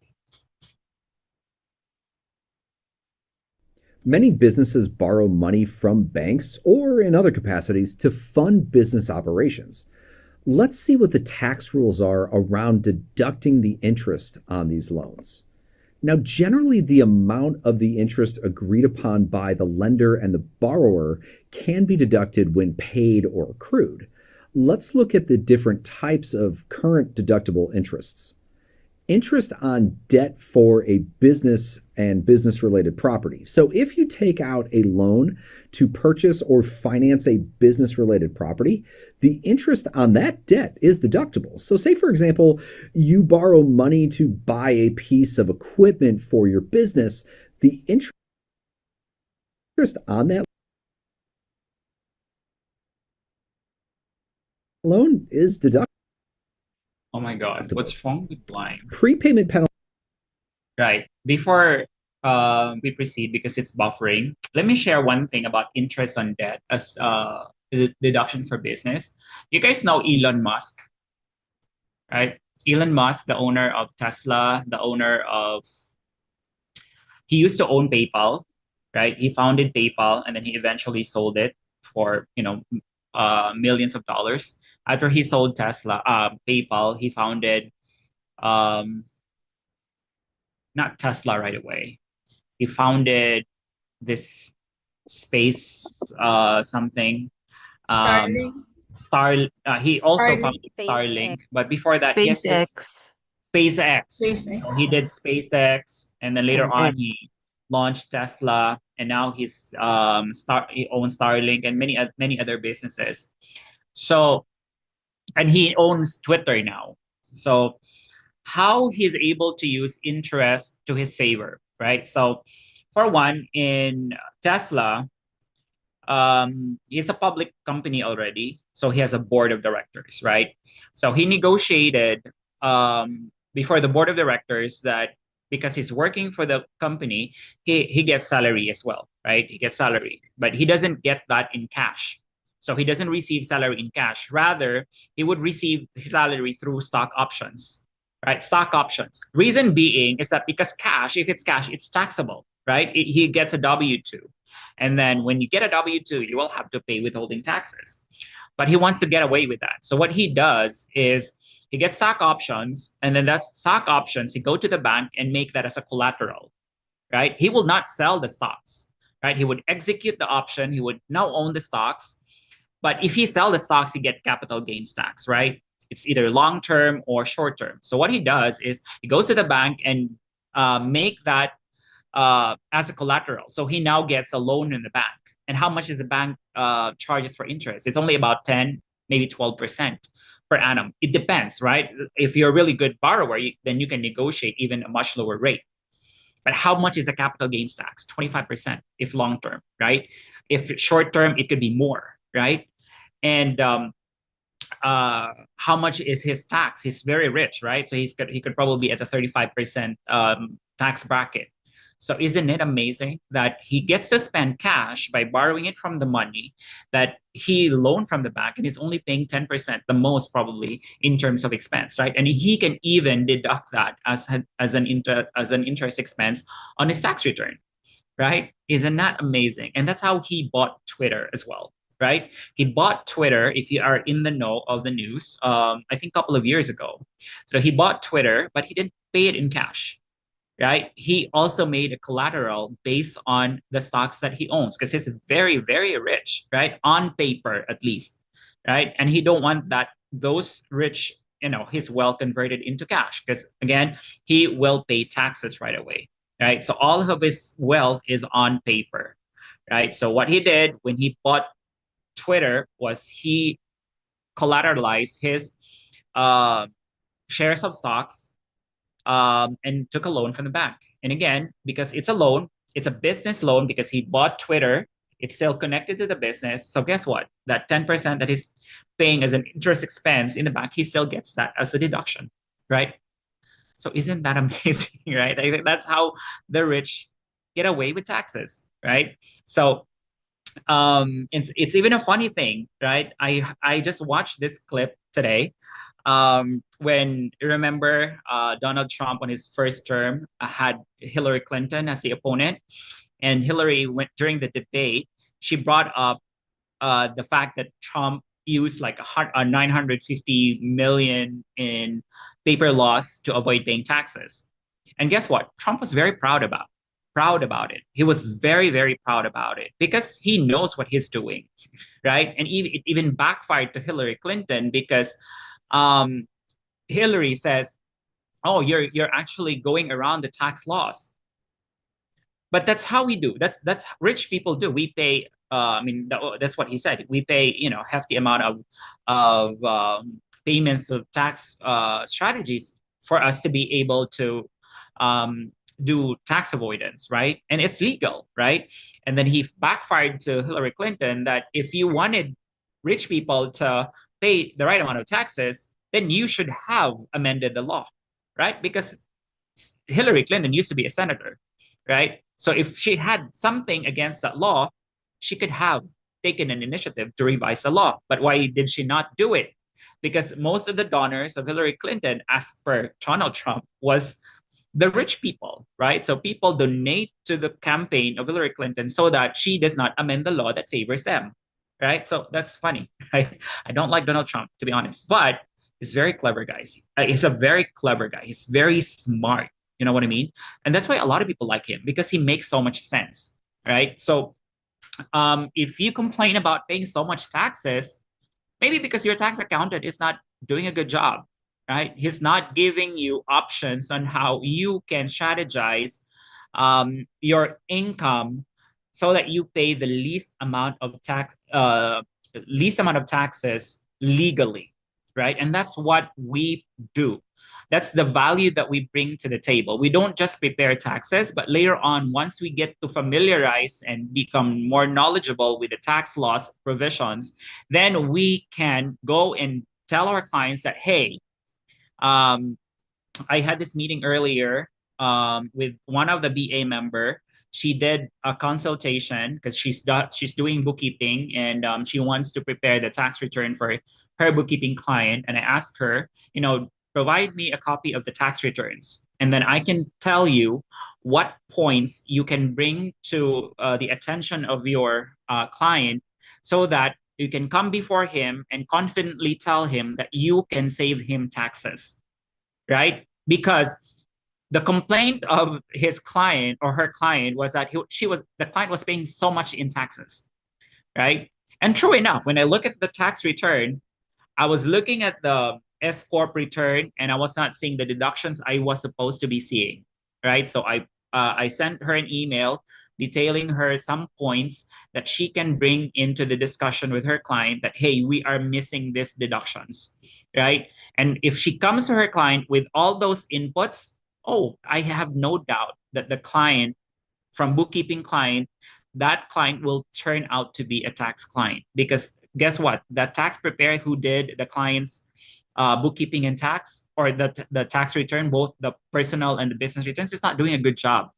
[SPEAKER 7] Many businesses borrow money from banks or in other capacities to fund business operations. Let's see what the tax rules are around deducting the interest on these loans. Now, generally, the amount of the interest agreed upon by the lender and the borrower can be deducted when paid or accrued. Let's look at the different types of current deductible interests. Interest on debt for a business and business-related property. So if you take out a loan to purchase or finance a business-related property, the interest on that debt is deductible. So say, for example, you borrow money to buy a piece of equipment for your business, the interest on that loan is deductible.
[SPEAKER 1] Oh my God, what's wrong with Blind?
[SPEAKER 7] Prepayment penalty.
[SPEAKER 1] Right. Before we proceed, because it's buffering, let me share one thing about interest on debt as deduction for business. You guys know Elon Musk, right? Elon Musk, the owner of Tesla, he used to own PayPal, right? He founded PayPal and then he eventually sold it for, millions of dollars. After he sold PayPal, he founded, not Tesla right away. He founded this space something.
[SPEAKER 5] Starlink.
[SPEAKER 1] He also
[SPEAKER 5] Starlink.
[SPEAKER 1] founded Starlink, but before that, he has this SpaceX. So he did SpaceX, and then later on he launched Tesla, and now he owns Starlink and many other businesses. So, and he owns Twitter now. So, how he's able to use interest to his favor, right? So, for one, in Tesla, it's a public company already, so he has a board of directors, right? So he negotiated before the board of directors that because he's working for the company, he gets salary as well, right? He gets salary, but he doesn't get that in cash. So he doesn't receive salary in cash. Rather, he would receive his salary through stock options, right? Stock options. Reason being is that because cash, if it's cash, it's taxable, right? He gets a W-2. And then when you get a W-2, you will have to pay withholding taxes. But he wants to get away with that. So what he does is he gets stock options, and then that stock options, he go to the bank and make that as a collateral, right? He will not sell the stocks, right? He would execute the option. He would now own the stocks. But if he sell the stocks, he get capital gains tax, right? It's either long-term or short-term. So what he does is he goes to the bank and make that as a collateral. So he now gets a loan in the bank. And how much is the bank charges for interest? It's only about 10, maybe 12% per annum. It depends, right? If you're a really good borrower, then you can negotiate even a much lower rate. But how much is a capital gains tax? 25% if long term, right? If short term, it could be more, right? And how much is his tax? He's very rich, right? So he could probably be at the 35% tax bracket. So isn't it amazing that he gets to spend cash by borrowing it from the money that he loaned from the bank, and he's only paying 10%, the most probably in terms of expense, right? And he can even deduct that as an interest expense on his tax return, right? Isn't that amazing? And that's how he bought Twitter as well, right? He bought Twitter, if you are in the know of the news, I think a couple of years ago. So he bought Twitter, but he didn't pay it in cash, right? He also made a collateral based on the stocks that he owns because he's very, very rich, right? On paper, at least, right? And he don't want those rich, his wealth converted into cash because again, he will pay taxes right away, right? So all of his wealth is on paper, right? So what he did when he bought Twitter was he collateralized his shares of stocks and took a loan from the bank. And again, because it's a loan, it's a business loan because he bought Twitter. It's still connected to the business. So guess what? That 10% that he's paying as an interest expense in the bank, he still gets that as a deduction, right? So isn't that amazing, right? I think that's how the rich get away with taxes, right? So It's even a funny thing, right? I just watched this clip today. When remember Donald Trump on his first term had Hillary Clinton as the opponent, and Hillary went during the debate. She brought up the fact that Trump used like 950 million in paper laws to avoid paying taxes. And guess what? Trump was very proud about it. He was very, very proud about it because he knows what he's doing, right? And it even backfired to Hillary Clinton because um, Hillary says, "Oh, you're actually going around the tax laws." But that's how we do. That's rich people do. We pay. I mean, that's what he said. We pay, hefty amount of payments to tax strategies for us to be able to um, do tax avoidance, right? And it's legal, right? And then he backfired to Hillary Clinton that if you wanted rich people to pay the right amount of taxes, then you should have amended the law, right? Because Hillary Clinton used to be a senator, right? So if she had something against that law, she could have taken an initiative to revise the law. But why did she not do it? Because most of the donors of Hillary Clinton, as per Donald Trump, was the rich people, right? So people donate to the campaign of Hillary Clinton so that she does not amend the law that favors them, right? So that's funny. I don't like Donald Trump, to be honest, but he's very clever, guys. He's a very clever guy. He's very smart. You know what I mean? And that's why a lot of people like him because he makes so much sense, right? So if you complain about paying so much taxes, maybe because your tax accountant is not doing a good job, right? He's not giving you options on how you can strategize your income so that you pay the least amount of taxes legally, right? And that's what we do. That's the value that we bring to the table. We don't just prepare taxes, but later on, once we get to familiarize and become more knowledgeable with the tax laws provisions, then we can go and tell our clients that, hey, um, I had this meeting earlier with one of the BA member. She did a consultation because she's doing bookkeeping and she wants to prepare the tax return for her bookkeeping client. And I asked her, provide me a copy of the tax returns, and then I can tell you what points you can bring to the attention of your client so that you can come before him and confidently tell him that you can save him taxes, right? Because the complaint of his client or her client was that the client was paying so much in taxes, right? And true enough, when I look at the tax return, I was looking at the S corp return and I was not seeing the deductions I was supposed to be seeing, right? So I sent her an email detailing her some points that she can bring into the discussion with her client that, hey, we are missing these deductions, right? And if she comes to her client with all those inputs, oh, I have no doubt that the client, from bookkeeping client, that client will turn out to be a tax client. Because guess what? The tax preparer who did the client's bookkeeping and tax, or the tax return, both the personal and the business returns, is not doing a good job,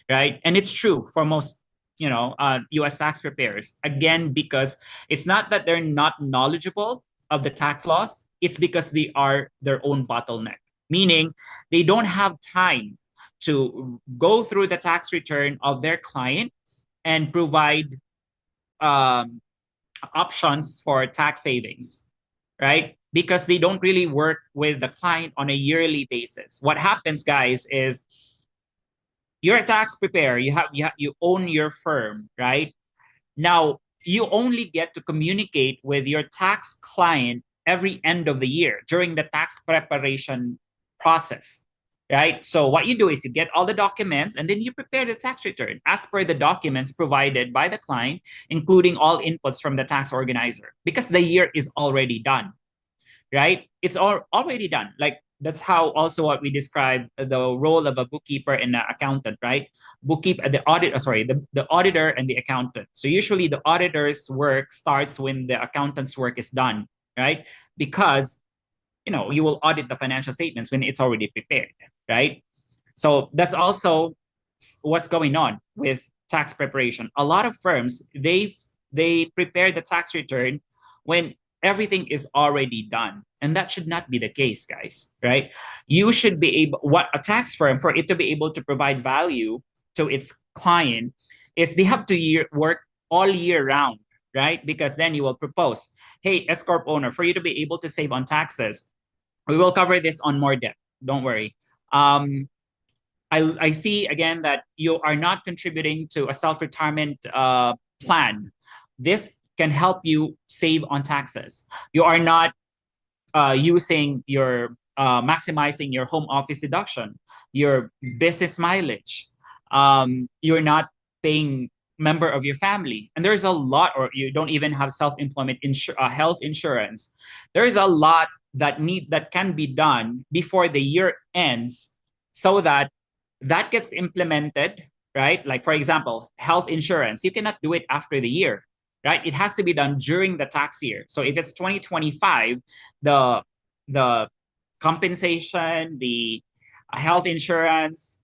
[SPEAKER 1] right? And it's true for most, U.S. tax preparers. Again, because it's not that they're not knowledgeable of the tax laws, it's because they are their own bottleneck, meaning they don't have time to go through the tax return of their client and provide options for tax savings, right? Because they don't really work with the client on a yearly basis. What happens, guys, is you're a tax preparer. You own your firm, right? Now you only get to communicate with your tax client every end of the year during the tax preparation process, right? So what you do is you get all the documents and then you prepare the tax return as per the documents provided by the client, including all inputs from the tax organizer, because the year is already done, right? It's already done. Like that's how also what we describe the role of a bookkeeper and an accountant, right? The auditor and the accountant. So usually the auditor's work starts when the accountant's work is done, right? Because you will audit the financial statements when it's already prepared, right? So that's also what's going on with tax preparation. A lot of firms, the they prepare the tax return when everything is already done. And that should not be the case, guys, right? You should be able, what a tax firm, for it to be able to provide value to its client, is they have to work all year round, right? Because then you will propose, hey, S Corp owner, for you to be able to save on taxes, we will cover this on more depth. Don't worry. I see again that you are not contributing to a self-retirement plan. This can help you save on taxes. You are not using your maximizing your home office deduction, your business mileage. You're not paying member of your family, and there's a lot, or you don't even have self-employment health insurance. There's a lot that can be done before the year ends, so that that gets implemented, right? Like, for example, health insurance, you cannot do it after the year, right? It has to be done during the tax year. So if it's 2025, the compensation, the health insurance,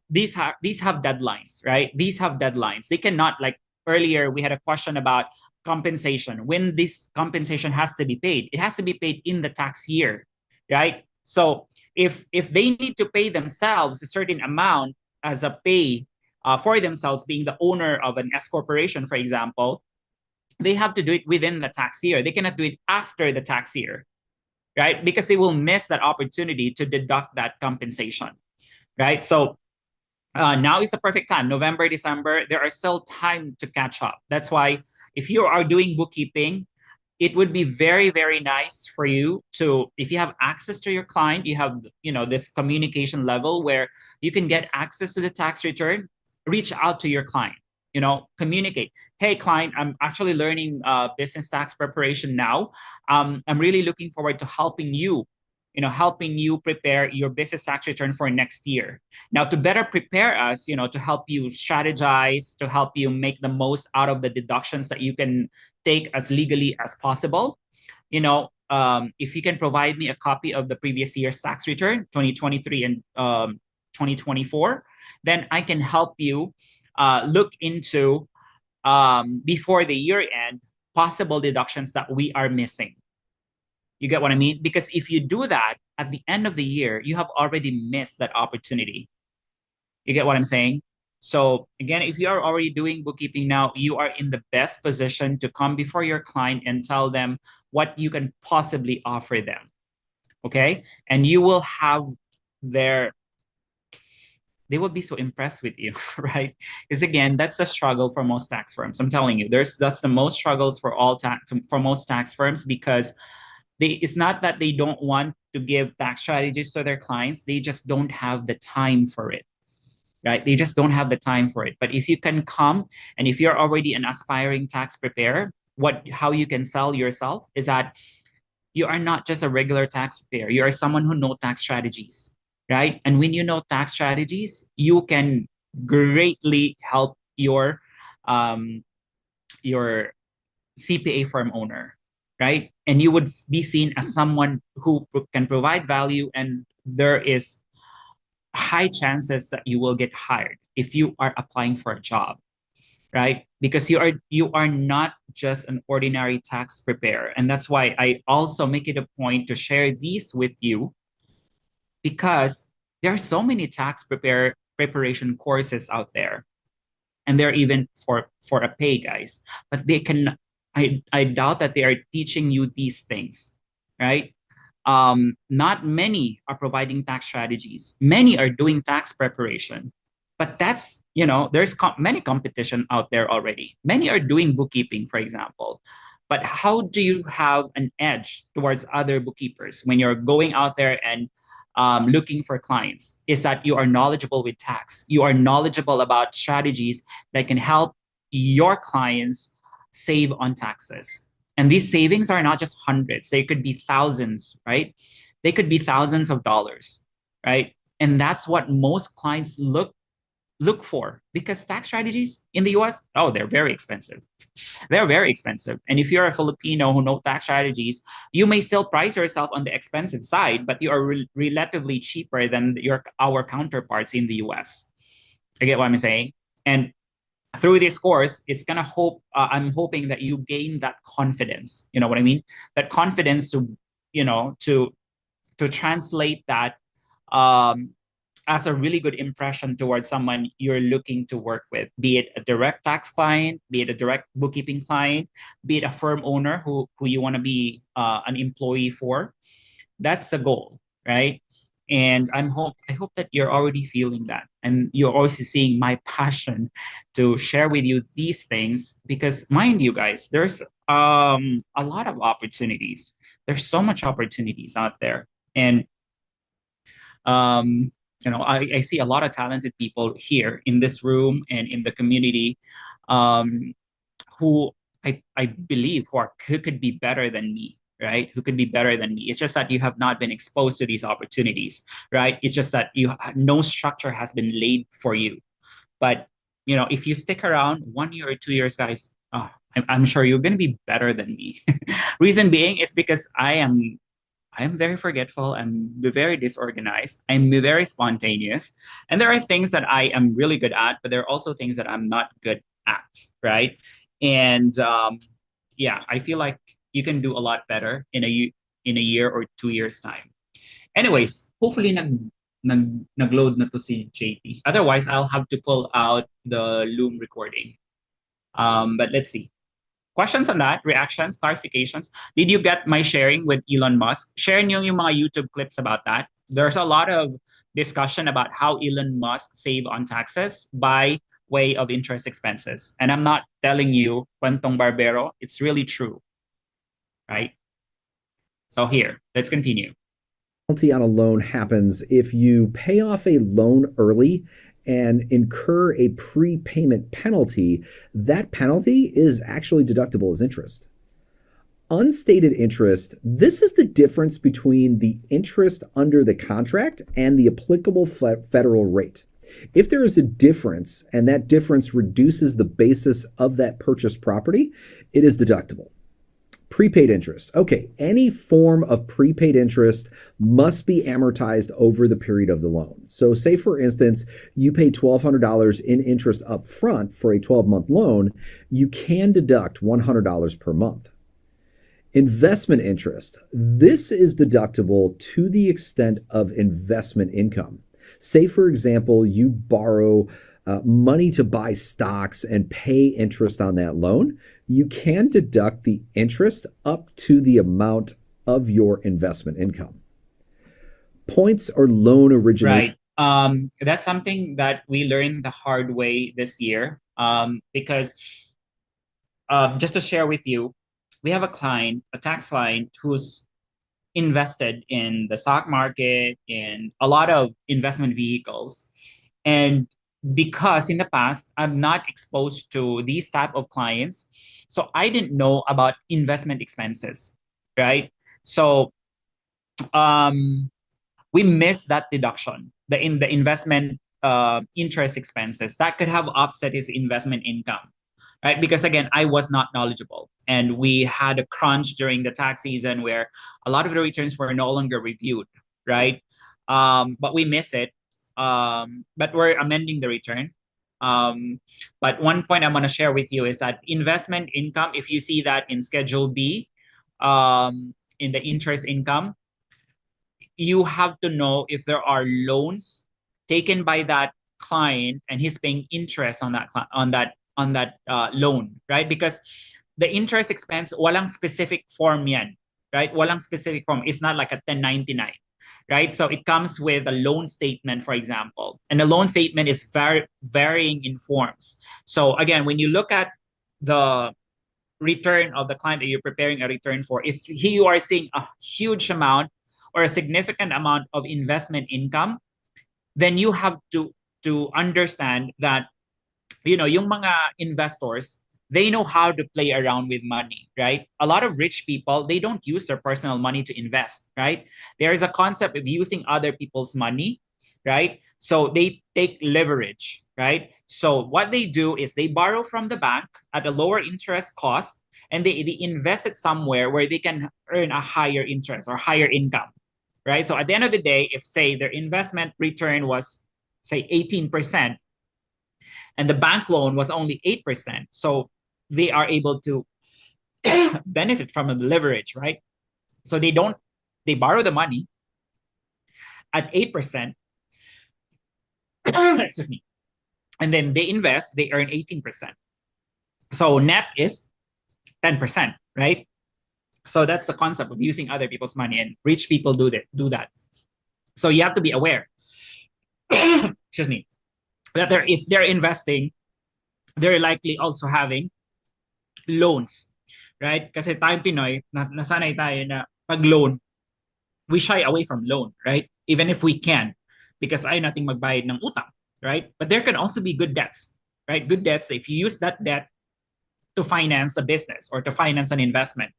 [SPEAKER 1] these have deadlines, right? These have deadlines. They cannot, like earlier we had a question about compensation. When this compensation has to be paid, it has to be paid in the tax year, right? So if they need to pay themselves a certain amount as a pay for themselves, being the owner of an S corporation, for example, they have to do it within the tax year. They cannot do it after the tax year, right? Because they will miss that opportunity to deduct that compensation, right? So now is the perfect time. November, December, there are still time to catch up. That's why if you are doing bookkeeping, it would be very, very nice for you to, if you have access to your client, you have, this communication level where you can get access to the tax return, reach out to your client, communicate. Hey, client, I'm actually learning business tax preparation now. I'm really looking forward to helping you prepare your business tax return for next year. Now, to better prepare us, to help you strategize, to help you make the most out of the deductions that you can take as legally as possible, if you can provide me a copy of the previous year's tax return, 2023 and 2024, then I can help you look into, before the year end, possible deductions that we are missing. You get what I mean? Because if you do that at the end of the year, you have already missed that opportunity. You get what I'm saying? So again, if you are already doing bookkeeping now, you are in the best position to come before your client and tell them what you can possibly offer them. Okay? And you will have they will be so impressed with you, right? Because again, that's the struggle for most tax firms. I'm telling you, that's the most struggles for most tax firms, because it's not that they don't want to give tax strategies to their clients, they just don't have the time for it, right? They just don't have the time for it. But if you can come, and if you're already an aspiring tax preparer, how you can sell yourself is that you are not just a regular tax preparer, you are someone who knows tax strategies, right? And when you know tax strategies, you can greatly help your CPA firm owner, right? And you would be seen as someone who can provide value, and there is high chances that you will get hired if you are applying for a job, right? Because you are not just an ordinary tax preparer. And that's why I also make it a point to share these with you, because there are so many tax preparation courses out there, and they're even for a pay, guys, but I doubt that they are teaching you these things, right? Not many are providing tax strategies. Many are doing tax preparation, but that's, there's many competition out there already. Many are doing bookkeeping, for example. But how do you have an edge towards other bookkeepers when you're going out there and looking for clients? Is that you are knowledgeable with tax. You are knowledgeable about strategies that can help your clients save on taxes. And these savings are not just hundreds, they could be thousands, right? They could be thousands of dollars, right? And that's what most clients look for, because tax strategies in the US, they're very expensive. They're very expensive. And if you're a Filipino who knows tax strategies, you may still price yourself on the expensive side, but you are relatively cheaper than our counterparts in the US. I get what I'm saying? And through this course, it's gonna I'm hoping that you gain that confidence. You know what I mean? That confidence to, to translate that as a really good impression towards someone you're looking to work with, be it a direct tax client, be it a direct bookkeeping client, be it a firm owner who you want to be an employee for. That's the goal, right? And I hope that you're already feeling that, and you're also seeing my passion to share with you these things, because mind you guys, there's a lot of opportunities. There's so much opportunities out there. And I see a lot of talented people here in this room and in the community, who I believe who could be better than me, right? Who could be better than me. It's just that you have not been exposed to these opportunities, right? It's just that no structure has been laid for you. But if you stick around 1 year or 2 years, guys, I'm sure you're going to be better than me. Reason being is because I am very forgetful. I'm very disorganized. I'm very spontaneous. And there are things that I am really good at, but there are also things that I'm not good at, right? And yeah, I feel like you can do a lot better in a year or 2 years time. Anyways, hopefully nag-load na to si JP. Otherwise, I'll have to pull out the Loom recording. But let's see. Questions on that, reactions, clarifications. Did you get my sharing with Elon Musk? Share niyo yung mga YouTube clips about that. There's a lot of discussion about how Elon Musk save on taxes by way of interest expenses. And I'm not telling you kwentong barbero, it's really true, right? So here, let's continue.
[SPEAKER 7] Penalty on a loan happens if you pay off a loan early and incur a prepayment penalty. That penalty is actually deductible as interest. Unstated interest, this is the difference between the interest under the contract and the applicable federal rate. If there is a difference and that difference reduces the basis of that purchased property, it is deductible. Prepaid interest. Okay, any form of prepaid interest must be amortized over the period of the loan. So say, for instance, you pay $1,200 in interest up front for a 12-month loan, you can deduct $100 per month. Investment interest. This is deductible to the extent of investment income. Say, for example, you borrow money to buy stocks and pay interest on that loan. You can deduct the interest up to the amount of your investment income. Points or loan origination.
[SPEAKER 1] Right. That's something that we learned the hard way this year, because just to share with you, we have a tax client who's invested in the stock market, in a lot of investment vehicles. And because in the past, I'm not exposed to these type of clients, so I didn't know about investment expenses, right? So we missed that deduction, the investment interest expenses that could have offset his investment income, right? Because again, I was not knowledgeable, and we had a crunch during the tax season where a lot of the returns were no longer reviewed, right? But we miss it. But we're amending the return. But one point I'm going to share with you is that investment income, if you see that in Schedule B, in the interest income, you have to know if there are loans taken by that client and he's paying interest on that loan, right? Because the interest expense, walang specific form yan, right? Walang specific form. It's not like a 1099. Right? So it comes with a loan statement, for example. And the loan statement is varying in forms. So again, when you look at the return of the client that you're preparing a return for, if you are seeing a huge amount or a significant amount of investment income, then you have to understand that, yung mga investors, they know how to play around with money, right? A lot of rich people, they don't use their personal money to invest, right? There is a concept of using other people's money, right? So they take leverage, right? So what they do is they borrow from the bank at a lower interest cost, and they invest it somewhere where they can earn a higher interest or higher income, right? So at the end of the day, if say their investment return was say 18%, and the bank loan was only 8%. So they are able to benefit from the leverage, right? So they borrow the money at 8%, excuse me, and then they invest, they earn 18%. So net is 10%, right? So that's the concept of using other people's money, and rich people do that. So you have to be aware, excuse me, that if they're investing, they're likely also having loans, right? Kasi tayong Pinoy, nasanay tayo na pag loan, we shy away from loan, right? Even if we can, because ayaw nating magbayad ng utang, right? But there can also be good debts, right? Good debts, if you use that debt to finance a business or to finance an investment.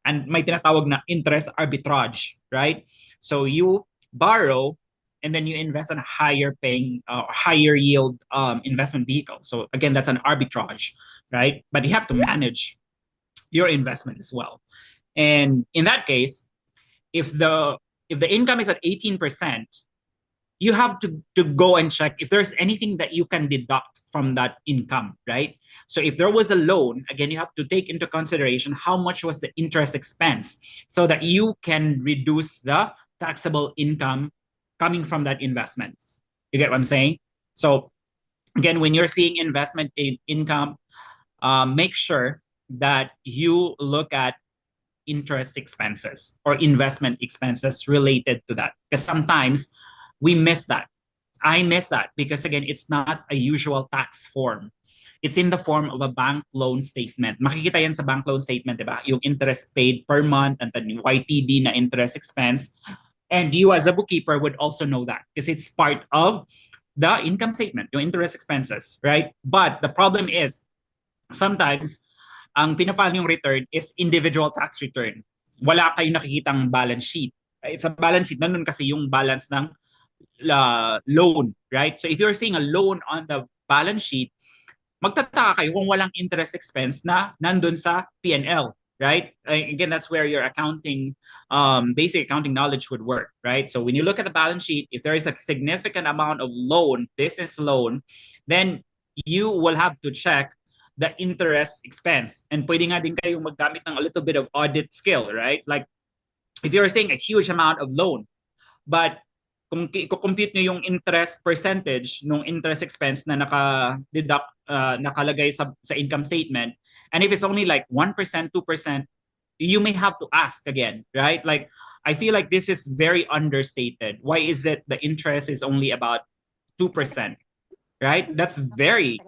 [SPEAKER 1] And may tinatawag na interest arbitrage, right? So you borrow and then you invest in a higher paying, higher yield investment vehicle. So again, that's an arbitrage, right? But you have to manage your investment as well. And in that case, if the income is at 18%, you have to go and check if there's anything that you can deduct from that income, right? So if there was a loan, again, you have to take into consideration how much was the interest expense so that you can reduce the taxable income coming from that investment. You get what I'm saying? So again, when you're seeing investment income, make sure that you look at interest expenses or investment expenses related to that. Because sometimes we miss that. I miss that because, again, it's not a usual tax form. It's in the form of a bank loan statement. Makikita yan sa bank loan statement, di ba? Yung interest paid per month and then YTD na interest expense. And you as a bookkeeper would also know that because it's part of the income statement, yung interest expenses, right? But the problem is, sometimes, ang pinafile yung return is individual tax return. Wala kayong nakikitang balance sheet. It's a balance sheet, nandun kasi yung balance ng loan, right? So if you're seeing a loan on the balance sheet, magtataka kayo kung walang interest expense na nandun sa P&L, right? Again, that's where your accounting, basic accounting knowledge would work, right? So when you look at the balance sheet, if there is a significant amount of loan, business loan, then you will have to check the interest expense. And pwede nga din kayong maggamit ng a little bit of audit skill, right? Like, if you're saying a huge amount of loan, but kung i-compute nyo yung interest percentage ng interest expense na naka-deduct, nakalagay sa income statement, and if it's only like 1%, 2%, you may have to ask again, right? Like, I feel like this is very understated. Why is it the interest is only about 2%, right? That's very,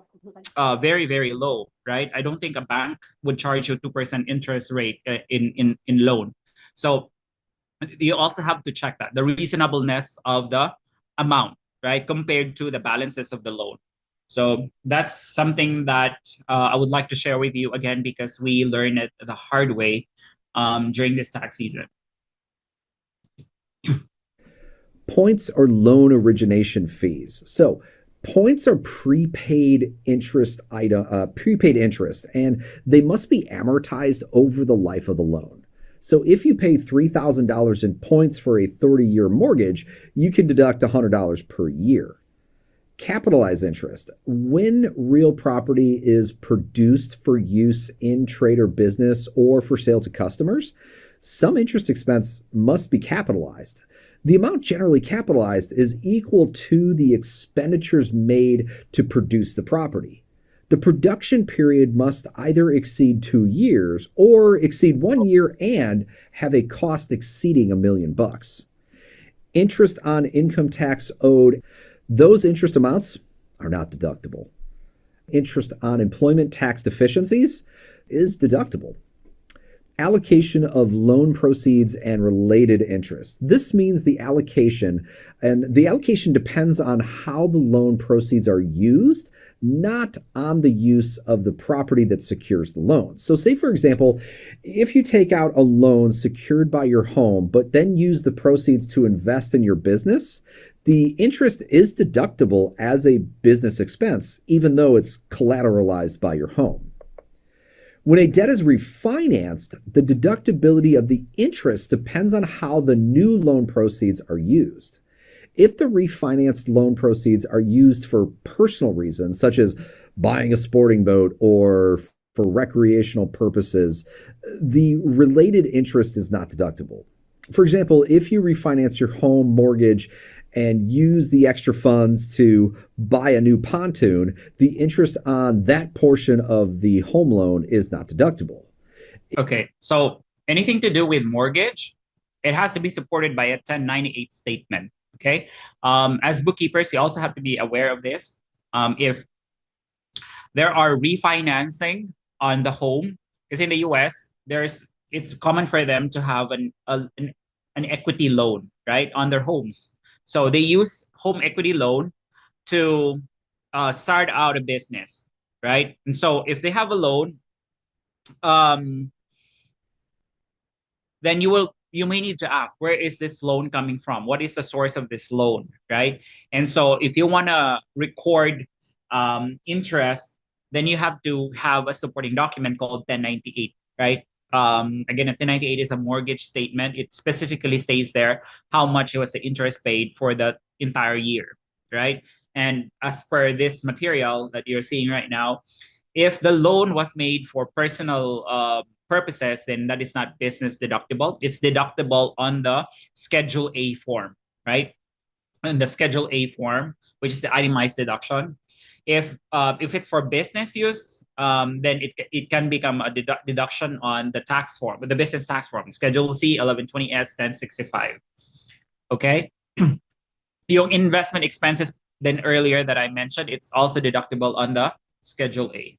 [SPEAKER 1] very low, right? I don't think a bank would charge you 2% interest rate in loan. So you also have to check that the reasonableness of the amount, right, compared to the balances of the loan. So that's something that I would like to share with you again because we learned it the hard way during this tax season.
[SPEAKER 7] Points are loan origination fees. So points are prepaid interest, and they must be amortized over the life of the loan. So if you pay $3,000 in points for a 30-year mortgage, you can deduct $100 per year. Capitalized interest. When real property is produced for use in trade or business or for sale to customers, some interest expense must be capitalized. The amount generally capitalized is equal to the expenditures made to produce the property. The production period must either exceed 2 years or exceed 1 year and have a cost exceeding $1 million. Interest on income tax owed, those interest amounts are not deductible. Interest on employment tax deficiencies is deductible. Allocation of loan proceeds and related interest. This means the allocation depends on how the loan proceeds are used, not on the use of the property that secures the loan. So say, for example, if you take out a loan secured by your home, but then use the proceeds to invest in your business, the interest is deductible as a business expense, even though it's collateralized by your home. When a debt is refinanced, the deductibility of the interest depends on how the new loan proceeds are used. if the refinanced loan proceeds are used for personal reasons, such as buying a sporting boat or for recreational purposes, the related interest is not deductible. For example, if you refinance your home mortgage and use the extra funds to buy a new pontoon, the interest on that portion of the home loan is not deductible.
[SPEAKER 1] Okay, so anything to do with mortgage, it has to be supported by a 1098 statement. Okay, as bookkeepers, you also have to be aware of this. If there are refinancing on the home, because in the US, it's common for them to have an equity loan, right, on their homes. So they use home equity loan to start out a business, right? And so if they have a loan, then you may need to ask, where is this loan coming from? What is the source of this loan, right? And so if you want to record interest, then you have to have a supporting document called 1098, right? Again, a 1098 is a mortgage statement. It specifically states there how much was the interest paid for the entire year, right? And as per this material that you're seeing right now, if the loan was made for personal purposes, then that is not business deductible. It's deductible on the Schedule A form, right? And the Schedule A form, which is the itemized deduction. If it's for business use, then it can become a deduction on the tax form, the business tax form, Schedule C 1120S 1065. Okay, yung investment expenses then earlier that I mentioned, it's also deductible on the Schedule A.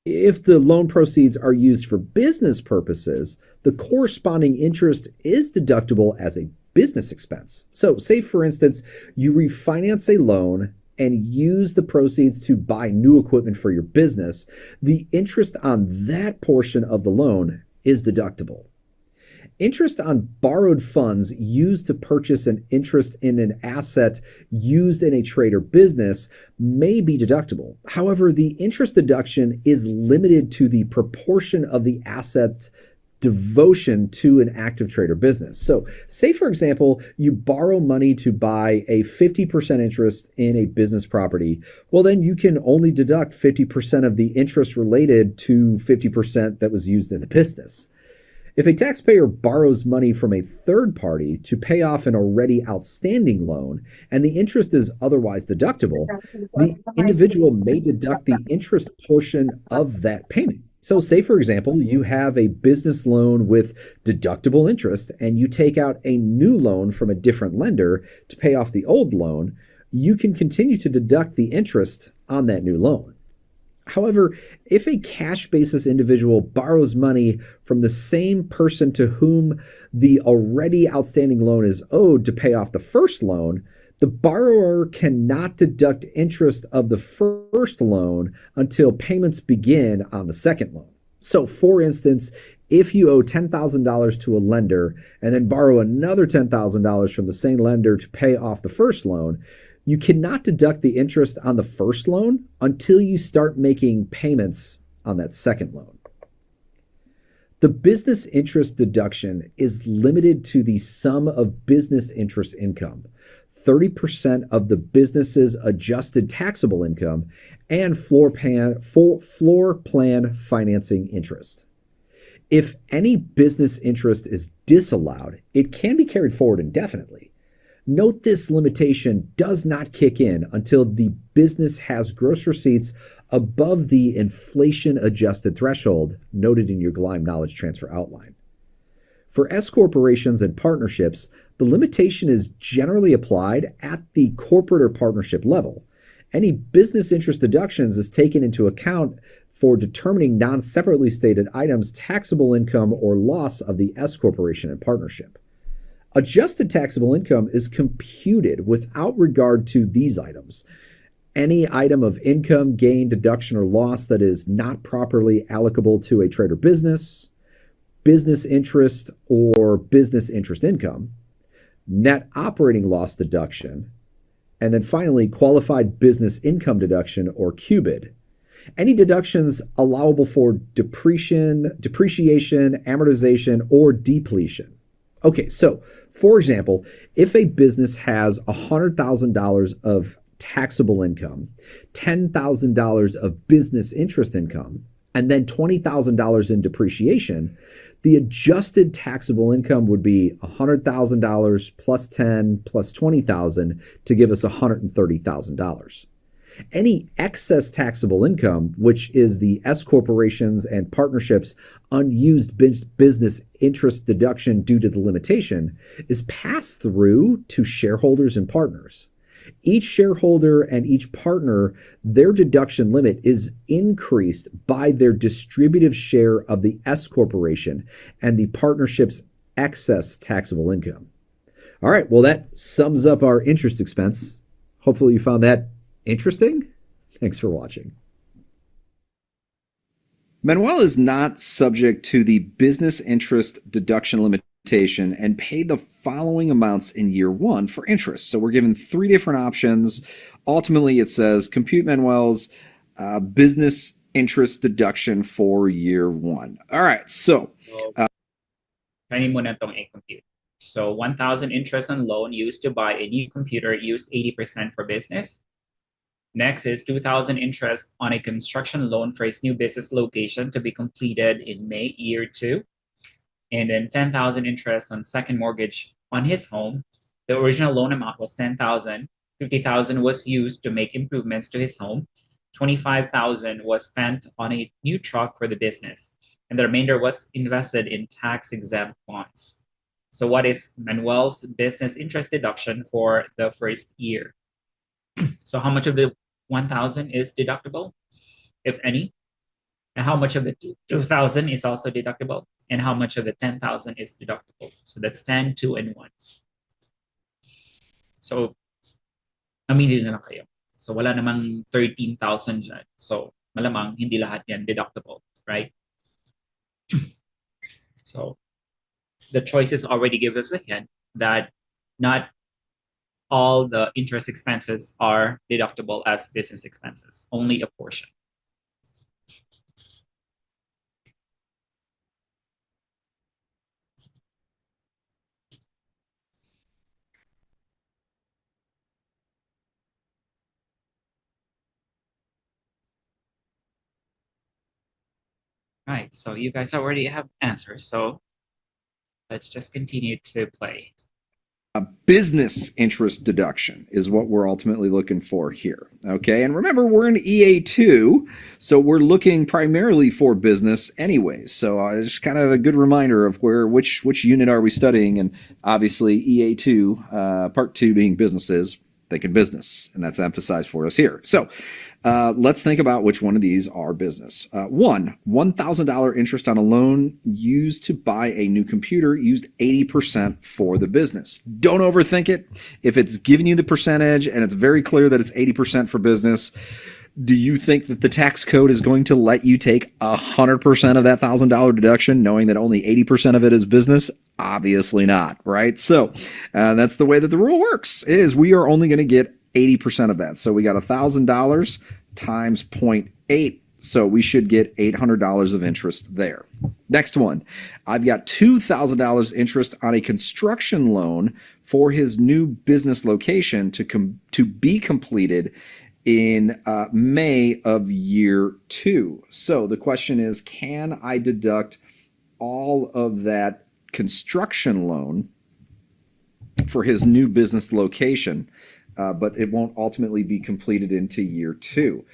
[SPEAKER 7] If the loan proceeds are used for business purposes, the corresponding interest is deductible as a business expense. So say, for instance, you refinance a loan and use the proceeds to buy new equipment for your business, the interest on that portion of the loan is deductible. Interest on borrowed funds used to purchase an interest in an asset used in a trade or business may be deductible. However, the interest deduction is limited to the proportion of the asset's devotion to an active trade or business. So say, for example, you borrow money to buy a 50% interest in a business property. Well, then you can only deduct 50% of the interest related to 50% that was used in the business. If a taxpayer borrows money from a third party to pay off an already outstanding loan and the interest is otherwise deductible, the individual may deduct the interest portion of that payment. So say, for example, you have a business loan with deductible interest and you take out a new loan from a different lender to pay off the old loan, you can continue to deduct the interest on that new loan. However, if a cash basis individual borrows money from the same person to whom the already outstanding loan is owed to pay off the first loan, the borrower cannot deduct interest of the first loan until payments begin on the second loan. So, for instance, if you owe $10,000 to a lender and then borrow another $10,000 from the same lender to pay off the first loan, you cannot deduct the interest on the first loan until you start making payments on that second loan. The business interest deduction is limited to the sum of business interest income, 30% of the business's adjusted taxable income, and floor plan financing interest. If any business interest is disallowed, it can be carried forward indefinitely. Note this limitation does not kick in until the business has gross receipts above the inflation-adjusted threshold noted in your Gleim Knowledge Transfer Outline. For S corporations and partnerships, the limitation is generally applied at the corporate or partnership level. Any business interest deductions is taken into account for determining non-separately stated items' taxable income or loss of the S corporation and partnership. Adjusted taxable income is computed without regard to these items. Any item of income, gain, deduction, or loss that is not properly allocable to a trade or business, business interest or business interest income, net operating loss deduction, and then finally, qualified business income deduction or QBID. Any deductions allowable for depreciation, amortization, or depletion. Okay, so for example, if a business has $100,000 of taxable income, $10,000 of business interest income, and then $20,000 in depreciation, the adjusted taxable income would be $100,000 plus 10 plus 20,000 to give us $130,000. Any excess taxable income, which is the S corporations and partnerships unused business interest deduction due to the limitation, is passed through to shareholders and partners. Each shareholder and each partner, their deduction limit is increased by their distributive share of the S corporation and the partnership's excess taxable income. All right, well, that sums up our interest expense. Hopefully you found that interesting. Thanks for watching. Manuel is not subject to the business interest deduction limitation and paid the following amounts in year one for interest. So we're given three different options. Ultimately, it says compute Manuel's business interest deduction for year one. All right, so
[SPEAKER 1] try muna tong i-compute. So 1,000 interest on loan used to buy a new computer, used 80% for business. Next is 2,000 interest on a construction loan for his new business location to be completed in May year 2. And then 10,000 interest on second mortgage on his home. The original loan amount was 10,000. 50,000 was used to make improvements to his home. 25,000 was spent on a new truck for the business. And the remainder was invested in tax-exempt bonds. So what is Manuel's business interest deduction for the first year? So how much of the 1,000 is deductible, if any? And how much of the 2,000 is also deductible? And how much of the 10,000 is deductible? So that's 10, 2, and 1. So, aminin na lang kayo. So wala namang 13,000 dyan. So malamang hindi lahat yan deductible, right? So the choices already give us a hint that not all the interest expenses are deductible as business expenses, only a portion. Right, so you guys already have answers, so let's just continue to play.
[SPEAKER 7] A business interest deduction is what we're ultimately looking for here. Okay, and remember, we're in EA2, so we're looking primarily for business anyways. So it's kind of a good reminder of which unit are we studying, and obviously EA2, part 2 being businesses, thinking business, and that's emphasized for us here. So let's think about which one of these are business. One, $1,000 interest on a loan used to buy a new computer, used 80% for the business. Don't overthink it. If it's giving you the percentage and it's very clear that it's 80% for business, do you think that the tax code is going to let you take 100% of that $1,000 deduction, knowing that only 80% of it is business? Obviously not, right? So that's the way that the rule works, is we are only going to get 80% of that. So we got $1,000 times 0.8. So we should get $800 of interest there. Next one, I've got $2,000 interest on a construction loan for his new business location to be completed in May of year 2. So the question is, can I deduct all of that construction loan for his new business location, but it won't ultimately be completed into year 2?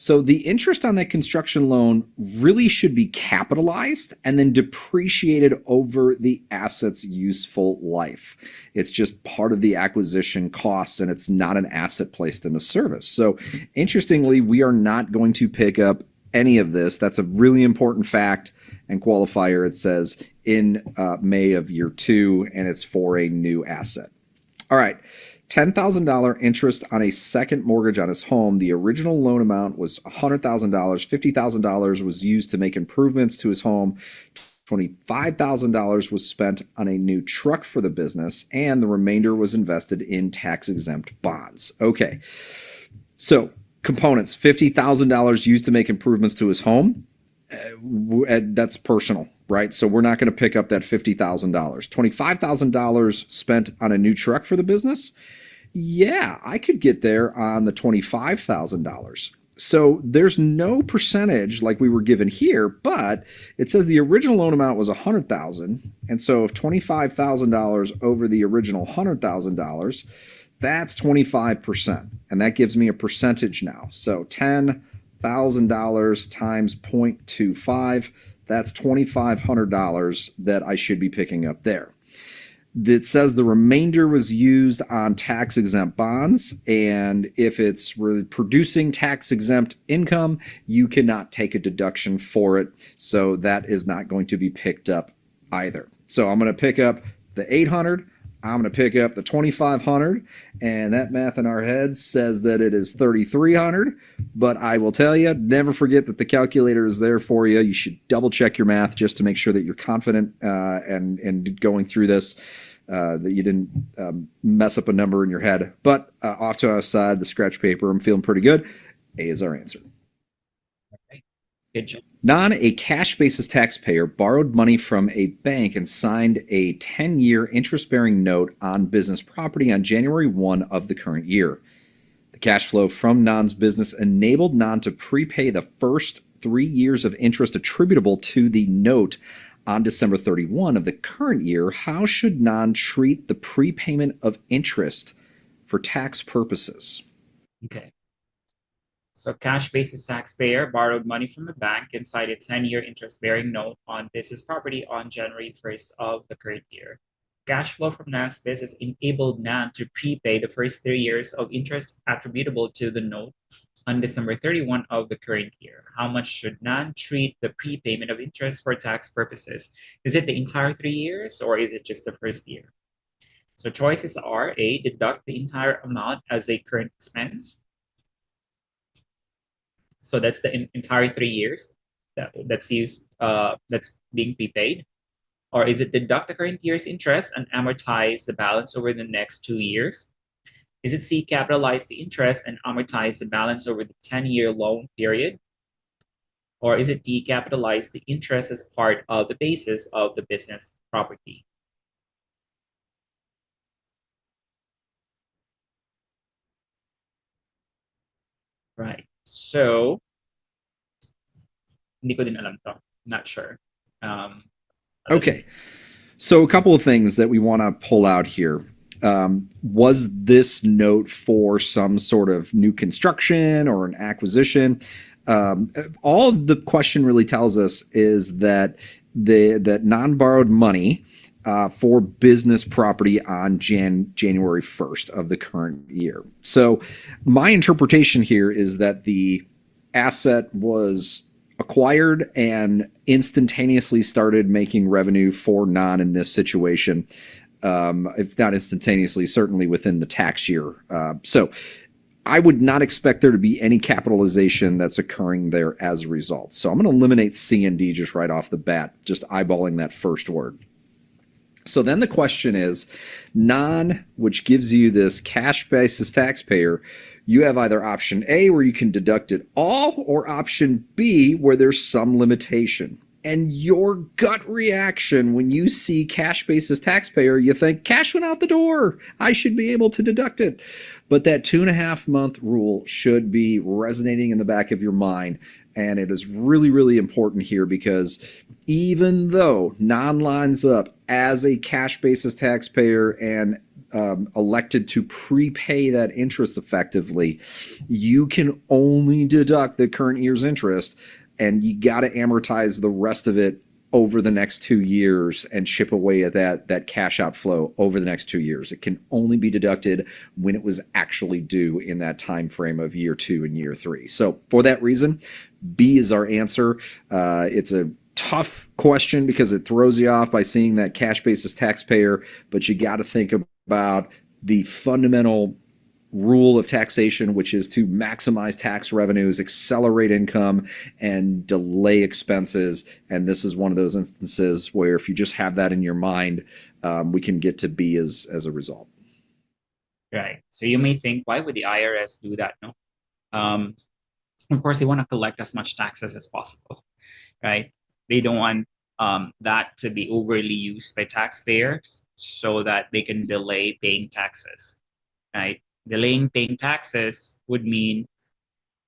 [SPEAKER 7] So the interest on that construction loan really should be capitalized and then depreciated over the asset's useful life. It's just part of the acquisition costs, and it's not an asset placed in a service. So interestingly, we are not going to pick up any of this. That's a really important fact and qualifier. It says in May of year 2, and it's for a new asset. All right. $10,000 interest on a second mortgage on his home. The original loan amount was $100,000. $50,000 was used to make improvements to his home. $25,000 was spent on a new truck for the business, and the remainder was invested in tax-exempt bonds. Okay, so components: $50,000 used to make improvements to his home. that's personal, right? So we're not going to pick up that $50,000. $25,000 spent on a new truck for the business. Yeah, I could get there on the $25,000. So there's no percentage like we were given here, but it says the original loan amount was $100,000, and so if $25,000 over the original $100,000, that's 25%, and that gives me a percentage now. So $10,000 times 0.25, that's $2,500 that I should be picking up there. That says the remainder was used on tax-exempt bonds, and if it's producing tax-exempt income, you cannot take a deduction for it, so that is not going to be picked up either. So I'm going to pick up the $800, I'm going to pick up the $2,500, and that math in our heads says that it is $3,300, but I will tell you, never forget that the calculator is there for you. You should double check your math just to make sure that you're confident and going through this, that you didn't mess up a number in your head. But off to our side, the scratch paper, I'm feeling pretty good. A is our answer.
[SPEAKER 1] Okay. Good job.
[SPEAKER 7] A cash basis taxpayer borrowed money from a bank and signed a 10-year interest-bearing note on business property on January 1 of the current year. The cash flow from Non's business enabled Non to prepay the first 3 years of interest attributable to the note on December 31 of the current year. How should Non treat the prepayment of interest for tax purposes?
[SPEAKER 1] Okay. So cash basis taxpayer borrowed money from a bank and signed a 10-year interest-bearing note on business property on January 1st of the current year. Cash flow from Nan's business enabled Nan to prepay the first 3 years of interest attributable to the note on December 31 of the current year. How much should Nan treat the prepayment of interest for tax purposes? Is it the entire 3 years or is it just the first year? So choices are A, deduct the entire amount as a current expense. So that's the entire 3 years that's used, that's being prepaid. Or is it deduct the current year's interest and amortize the balance over the next 2 years? Is it C, capitalize the interest and amortize the balance over the 10-year loan period? Or is it D, capitalize the interest as part of the basis of the business property? Right. So, hindi ko din alam to. Not sure.
[SPEAKER 7] Okay. So a couple of things that we want to pull out here. Was this note for some sort of new construction or an acquisition? All the question really tells us is that that Non borrowed money for business property on January 1st of the current year. So my interpretation here is that the asset was acquired and instantaneously started making revenue for Non in this situation. If not instantaneously, certainly within the tax year. So I would not expect there to be any capitalization that's occurring there as a result. So I'm going to eliminate C and D just right off the bat, just eyeballing that first word. So then the question is, Non, which gives you this cash basis taxpayer, you have either option A, where you can deduct it all, or option B, where there's some limitation. And your gut reaction when you see cash basis taxpayer, you think cash went out the door. I should be able to deduct it. But that 2.5 month rule should be resonating in the back of your mind. And it is really, really important here because even though Non lines up as a cash basis taxpayer and elected to prepay that interest effectively, you can only deduct the current year's interest, and you got to amortize the rest of it over the next 2 years and chip away at that cash outflow over the next 2 years. It can only be deducted when it was actually due in that time frame of year 2 and year 3. So for that reason, B is our answer. It's a tough question because it throws you off by seeing that cash basis taxpayer, but you got to think about the fundamental rule of taxation, which is to maximize tax revenues, accelerate income, and delay expenses. And this is one of those instances where if you just have that in your mind, we can get to B as a result.
[SPEAKER 1] Right. So you may think, why would the IRS do that? No. Of course, they want to collect as much taxes as possible. right? They don't want that to be overly used by taxpayers so that they can delay paying taxes, right? Delaying paying taxes would mean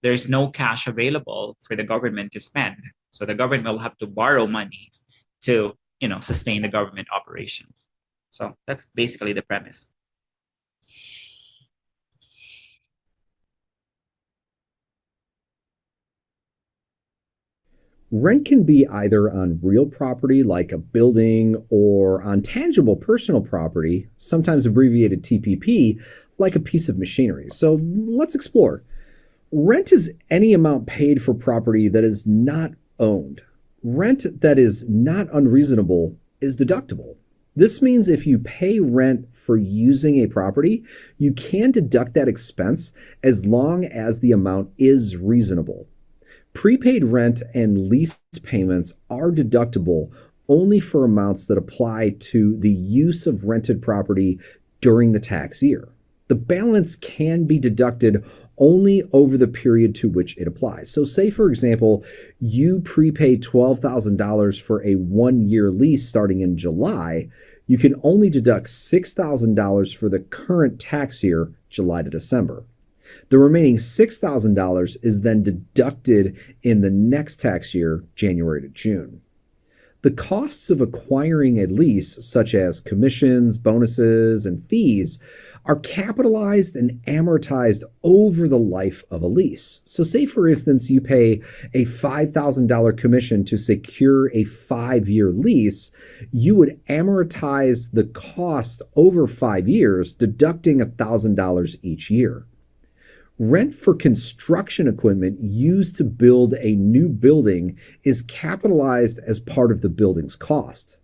[SPEAKER 1] there's no cash available for the government to spend. So the government will have to borrow money to, sustain the government operation. So that's basically the premise.
[SPEAKER 7] Rent can be either on real property like a building or on tangible personal property, sometimes abbreviated TPP, like a piece of machinery. So let's explore. Rent is any amount paid for property that is not owned. Rent that is not unreasonable is deductible. This means if you pay rent for using a property, you can deduct that expense as long as the amount is reasonable. Prepaid rent and lease payments are deductible only for amounts that apply to the use of rented property during the tax year. The balance can be deducted only over the period to which it applies. So say, for example, you prepay $12,000 for a 1-year lease starting in July, you can only deduct $6,000 for the current tax year, July to December. The remaining $6,000 is then deducted in the next tax year, January to June. The costs of acquiring a lease, such as commissions, bonuses, and fees, are capitalized and amortized over the life of a lease. So say, for instance, you pay a $5,000 commission to secure a 5-year lease, you would amortize the cost over 5 years, deducting $1,000 each year. Rent for construction equipment used to build a new building is capitalized as part of the building's cost.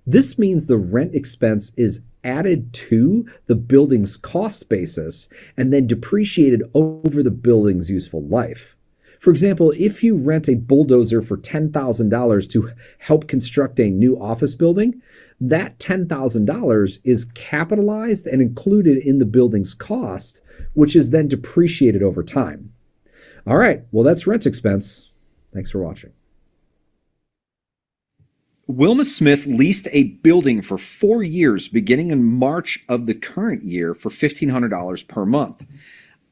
[SPEAKER 7] This means the rent expense is added to the building's cost basis and then depreciated over the building's useful life. For example, if you rent a bulldozer for $10,000 to help construct a new office building, that $10,000 is capitalized and included in the building's cost, which is then depreciated over time. All right, well, that's rent expense. Thanks for watching. Wilma Smith leased a building for 4 years beginning in March of the current year for $1,500 per month.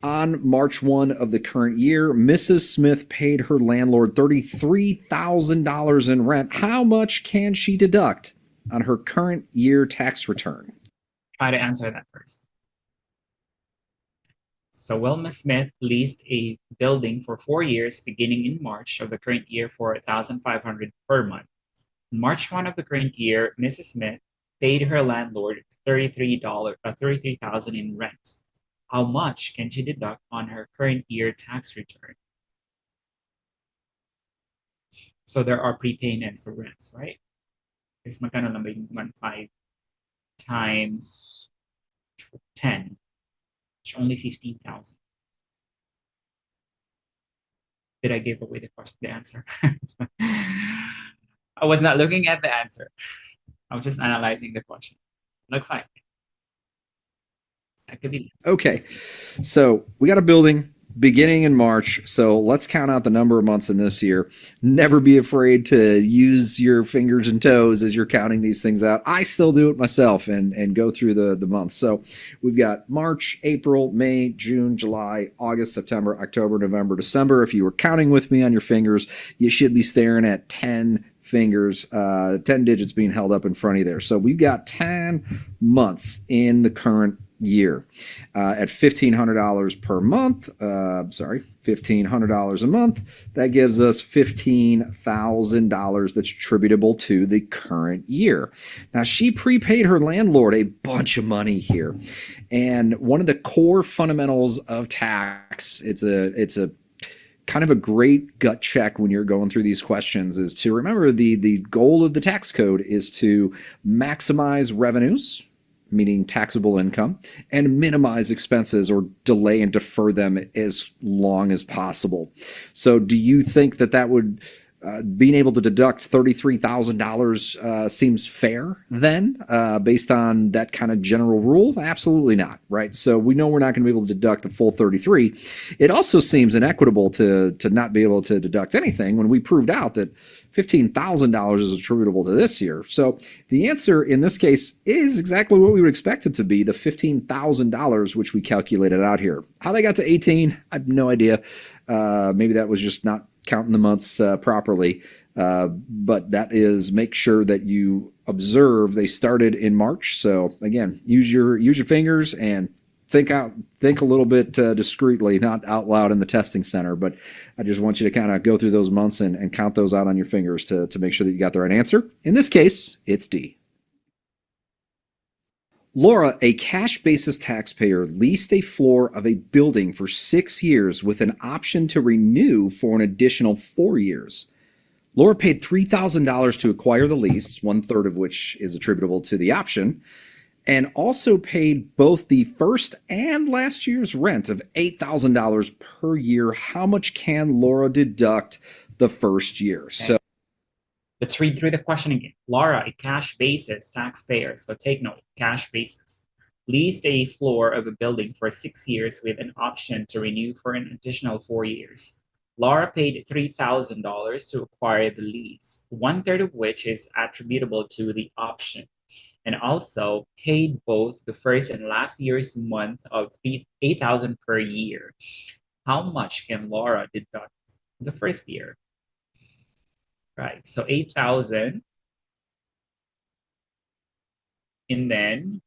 [SPEAKER 7] On March 1 of the current year, Mrs. Smith paid her landlord $33,000 in rent. How much can she deduct on her current year tax return?
[SPEAKER 1] Try to answer that first. So Wilma Smith leased a building for 4 years beginning in March of the current year for $1,500 per month. March 1 of the current year, Mrs. Smith paid her landlord $33,000 in rent. How much can she deduct on her current year tax return? So there are prepayments of rents, right? Is magkano lang ba yung 1.5 times 10? It's only 15,000. Did I give away the answer? I was not looking at the answer. I was just analyzing the question. Looks like that could be.
[SPEAKER 7] Okay, so we got a building beginning in March. So let's count out the number of months in this year. Never be afraid to use your fingers and toes as you're counting these things out. I still do it myself and go through the months. So we've got March, April, May, June, July, August, September, October, November, December. If you were counting with me on your fingers, you should be staring at 10 fingers, 10 digits being held up in front of you there. So we've got 10 months in the current year at $1,500 per month. $1,500 a month. That gives us $15,000 that's attributable to the current year. Now, she prepaid her landlord a bunch of money here. And one of the core fundamentals of tax, it's a kind of a great gut check when you're going through these questions, is to remember the goal of the tax code is to maximize revenues, meaning taxable income, and minimize expenses or delay and defer them as long as possible. So do you think that would being able to deduct $33,000 seems fair then, based on that kind of general rule? Absolutely not, right? So we know we're not going to be able to deduct the full 33. It also seems inequitable to not be able to deduct anything when we proved out that $15,000 is attributable to this year. So the answer in this case is exactly what we would expect it to be, the $15,000, which we calculated out here. How they got to 18, I have no idea. Maybe that was just not counting the months properly. But that is, make sure that you observe they started in March. So again, use your fingers and think a little bit discreetly, not out loud in the testing center. But I just want you to kind of go through those months and count those out on your fingers to make sure that you got the right answer. In this case, it's D. Laura, a cash basis taxpayer, leased a floor of a building for 6 years with an option to renew for an additional 4 years. Laura paid $3,000 to acquire the lease, 1/3 of which is attributable to the option, and also paid both the first and last year's rent of $8,000 per year. How much can Laura deduct the first year?
[SPEAKER 1] Okay.
[SPEAKER 7] So
[SPEAKER 1] let's read through the question again. Laura, a cash basis taxpayer, so take note, cash basis, leased a floor of a building for 6 years with an option to renew for an additional 4 years. Laura paid $3,000 to acquire the lease, 1/3 of which is attributable to the option, and also paid both the first and last year's month of $8,000 per year. How much can Laura deduct the first year? Right, so 8,000, and then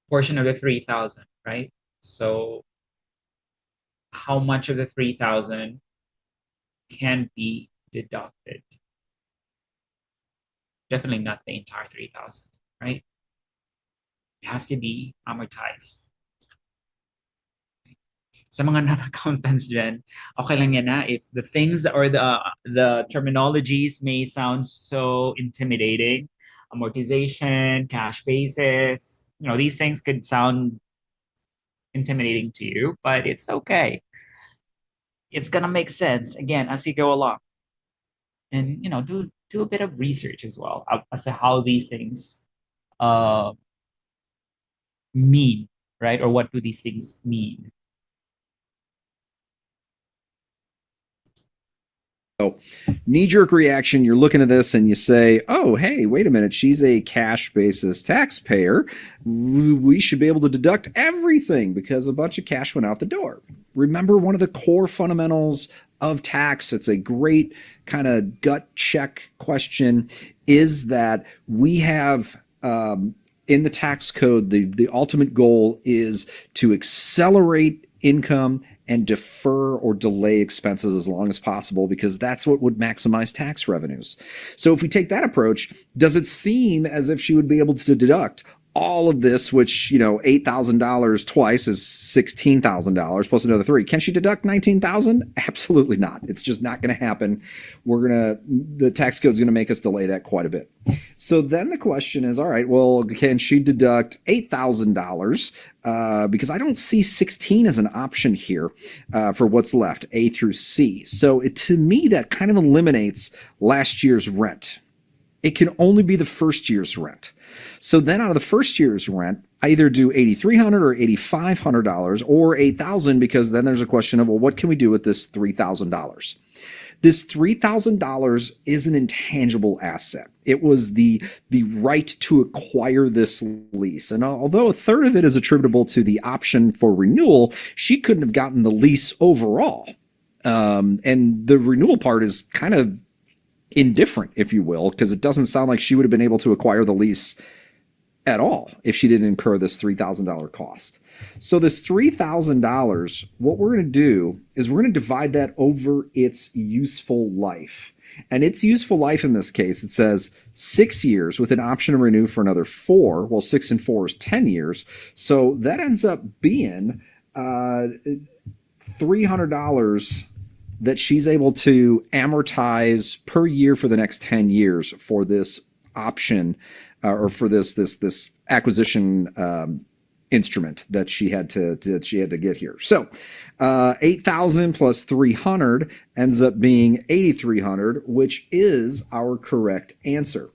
[SPEAKER 1] portion of the 3,000, right? So how much of the 3,000 can be deducted? Definitely not the entire 3,000, right? It has to be amortized. Sa mga non-accountants dyan, okay lang yan na if the things or the terminologies may sound so intimidating. Amortization, cash basis, these things could sound intimidating to you, but it's okay. It's gonna make sense again as you go along. And do a bit of research as well as to how these things mean, right? Or what do these things mean?
[SPEAKER 7] So, knee-jerk reaction, you're looking at this and you say, oh, hey, wait a minute, she's a cash basis taxpayer. We should be able to deduct everything because a bunch of cash went out the door. Remember, one of the core fundamentals of tax, it's a great kind of gut check question, is that we have in the tax code, the ultimate goal is to accelerate income and defer or delay expenses as long as possible, because that's what would maximize tax revenues. So if we take that approach, does it seem as if she would be able to deduct all of this, which, $8,000 twice is $16,000 plus another 3. Can she deduct $19,000? Absolutely not. It's just not going to happen. The tax code is going to make us delay that quite a bit. So then the question is, all right, well, can she deduct $8,000? Because I don't see 16 as an option here for what's left, A through C. So to me, that kind of eliminates last year's rent. It can only be the first year's rent. So then out of the first year's rent, I either do $8,300 or $8,500 or $8,000, because then there's a question of, well, what can we do with this $3,000? This $3,000 is an intangible asset. It was the right to acquire this lease. And although 1/3 of it is attributable to the option for renewal, she couldn't have gotten the lease overall. And the renewal part is kind of indifferent, if you will, because it doesn't sound like she would have been able to acquire the lease at all if she didn't incur this $3,000 cost. So this $3,000, what we're going to do is we're going to divide that over its useful life. And its useful life in this case, it says 6 years with an option to renew for another 4. Well, 6 and 4 is 10 years. So that ends up being $300 that she's able to amortize per year for the next 10 years for this option or for this acquisition instrument that she had to get here. So 8,000 plus 300 ends up being 8,300, which is our correct answer.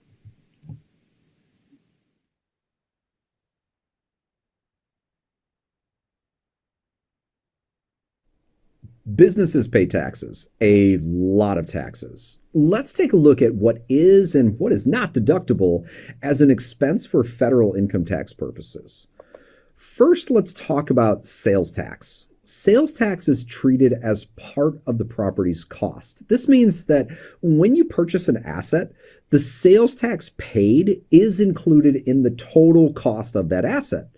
[SPEAKER 7] Businesses pay taxes, a lot of taxes. Let's take a look at what is and what is not deductible as an expense for federal income tax purposes. First, let's talk about sales tax. Sales tax is treated as part of the property's cost. This means that when you purchase an asset, the sales tax paid is included in the total cost of that asset.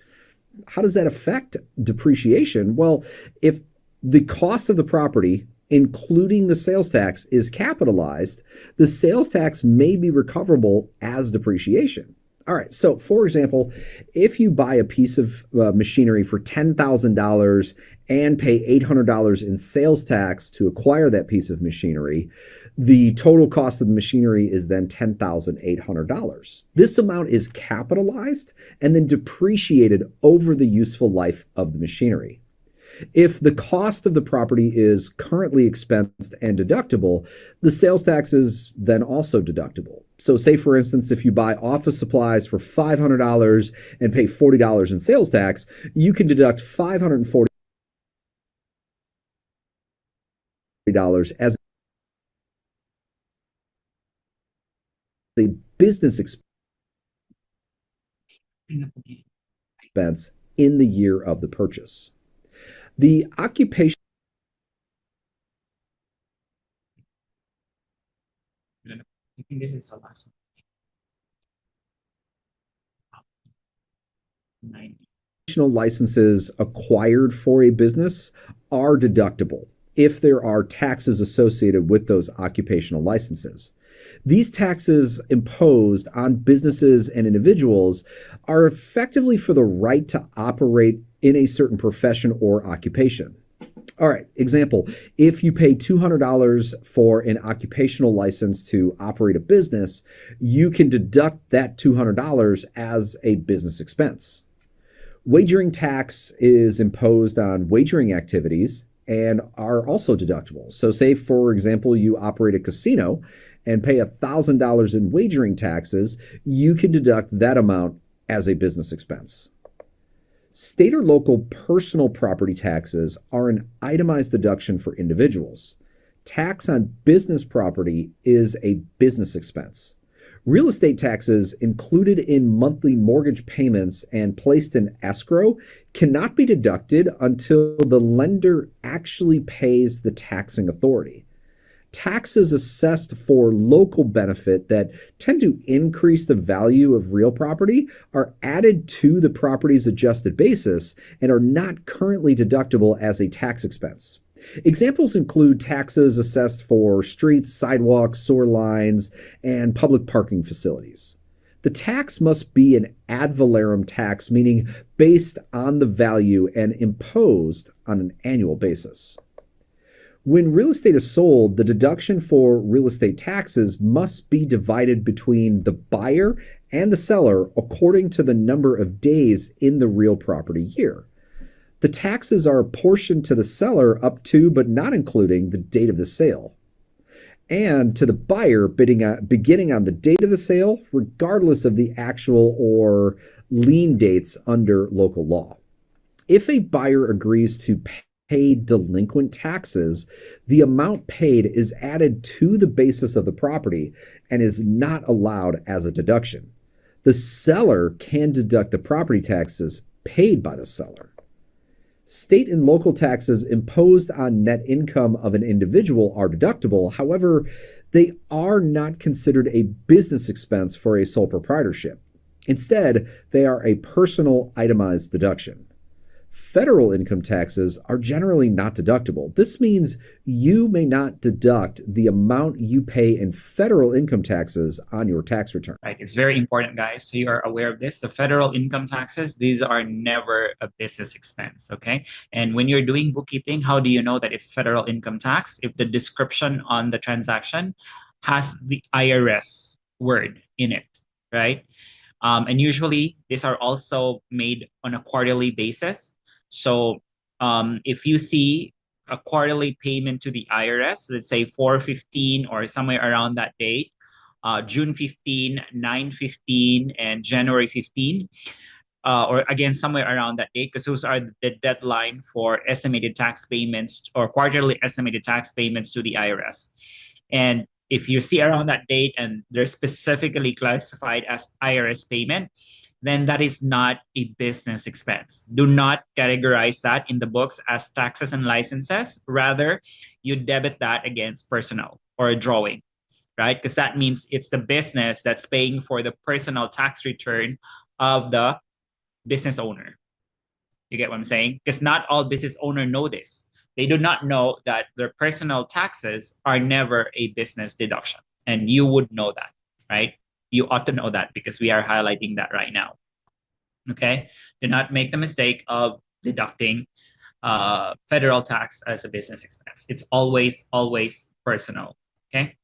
[SPEAKER 7] How does that affect depreciation? Well, if the cost of the property, including the sales tax, is capitalized, the sales tax may be recoverable as depreciation. All right, so for example, if you buy a piece of machinery for $10,000 and pay $800 in sales tax to acquire that piece of machinery, the total cost of the machinery is then $10,800. This amount is capitalized and then depreciated over the useful life of the machinery. If the cost of the property is currently expensed and deductible, the sales tax is then also deductible. So say, for instance, if you buy office supplies for $500 and pay $40 in sales tax, you can deduct $540 as a business expense in the year of the purchase. The occupation
[SPEAKER 1] I think this is the last one.
[SPEAKER 7] licenses acquired for a business are deductible if there are taxes associated with those occupational licenses. These taxes imposed on businesses and individuals are effectively for the right to operate in a certain profession or occupation. All right, example, if you pay $200 for an occupational license to operate a business, you can deduct that $200 as a business expense. Wagering tax is imposed on wagering activities and are also deductible. So say, for example, you operate a casino and pay $1,000 in wagering taxes, you can deduct that amount as a business expense. State or local personal property taxes are an itemized deduction for individuals. Tax on business property is a business expense. Real estate taxes included in monthly mortgage payments and placed in escrow cannot be deducted until the lender actually pays the taxing authority. Taxes assessed for local benefit that tend to increase the value of real property are added to the property's adjusted basis and are not currently deductible as a tax expense. Examples include taxes assessed for streets, sidewalks, sewer lines, and public parking facilities. The tax must be an ad valorem tax, meaning based on the value and imposed on an annual basis. When real estate is sold, the deduction for real estate taxes must be divided between the buyer and the seller according to the number of days in the real property year. The taxes are apportioned to the seller up to but not including the date of the sale, and to the buyer beginning on the date of the sale, regardless of the actual or lien dates under local law. If a buyer agrees to pay delinquent taxes, the amount paid is added to the basis of the property and is not allowed as a deduction. The seller can deduct the property taxes paid by the seller. State and local taxes imposed on net income of an individual are deductible. However, they are not considered a business expense for a sole proprietorship. Instead, they are a personal itemized deduction. Federal income taxes are generally not deductible. This means you may not deduct the amount you pay in federal income taxes on your tax return.
[SPEAKER 1] Right, it's very important, guys. So you are aware of this. The federal income taxes, these are never a business expense, okay? And when you're doing bookkeeping, how do you know that it's federal income tax? If the description on the transaction has the IRS word in it, right? And usually these are also made on a quarterly basis. So if you see a quarterly payment to the IRS, let's say 4/15 or somewhere around that date, June 15, 9/15, and January 15, or again, somewhere around that date, because those are the deadline for estimated tax payments or quarterly estimated tax payments to the IRS. And if you see around that date and they're specifically classified as IRS payment, then that is not a business expense. Do not categorize that in the books as taxes and licenses. Rather, you debit that against personal or a drawing, right? Because that means it's the business that's paying for the personal tax return of the business owner. You get what I'm saying? Because not all business owners know this. They do not know that their personal taxes are never a business deduction. And you would know that, right? You ought to know that because we are highlighting that right now. Okay? Do not make the mistake of deducting federal tax as a business expense. It's always, always personal. Okay?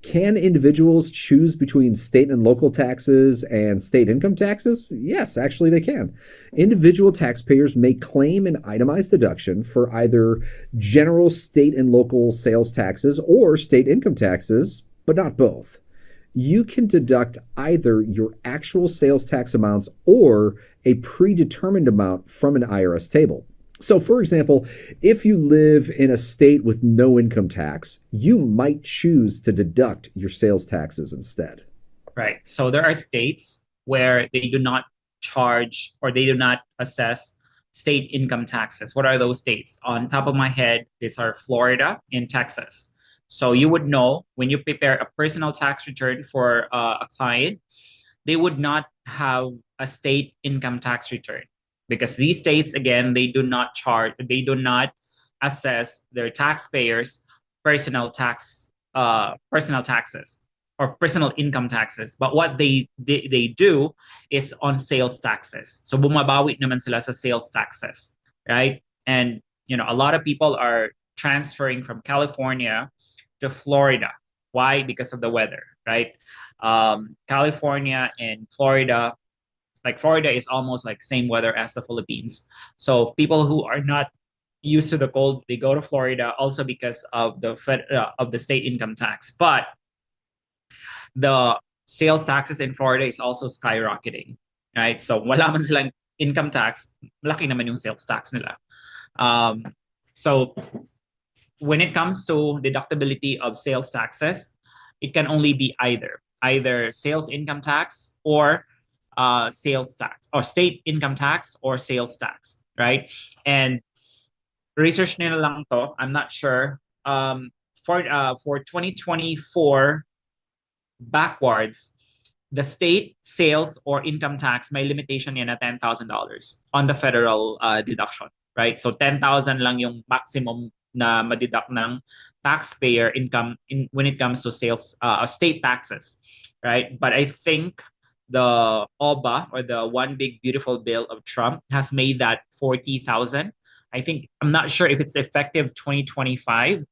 [SPEAKER 7] Can individuals choose between state and local taxes and state income taxes? Yes, actually they can. Individual taxpayers may claim an itemized deduction for either general state and local sales taxes or state income taxes, but not both. You can deduct either your actual sales tax amounts or a predetermined amount from an IRS table. So, for example, if you live in a state with no income tax, you might choose to deduct your sales taxes instead.
[SPEAKER 1] Right. So there are states where they do not charge or they do not assess state income taxes. What are those states? On top of my head, these are Florida and Texas. So you would know when you prepare a personal tax return for a client, they would not have a state income tax return because these states, again, they do not charge, they do not assess their taxpayers' personal taxes or personal income taxes. But what they do is on sales taxes. So bumabawi naman sila sa sales taxes, right? And a lot of people are transferring from California to Florida. Why? Because of the weather, right? California and Florida, like Florida is almost like same weather as the Philippines. So people who are not used to the cold, they go to Florida also because of the state income tax. But the sales taxes in Florida is also skyrocketing, right? So wala man silang income tax, laki naman yung sales tax nila. So when it comes to deductibility of sales taxes, it can only be either sales income tax or sales tax, or state income tax or sales tax, right? And research nila lang to, I'm not sure. For 2024 backwards, the state sales or income tax may limitation yan na $10,000 on the federal deduction, right? So 10,000 lang yung maximum na ma-deduct ng taxpayer income when it comes to sales state taxes, right? But I think the OBA, or the One Big Beautiful Bill of Trump, has made that 40,000. I'm not sure if it's effective 2025,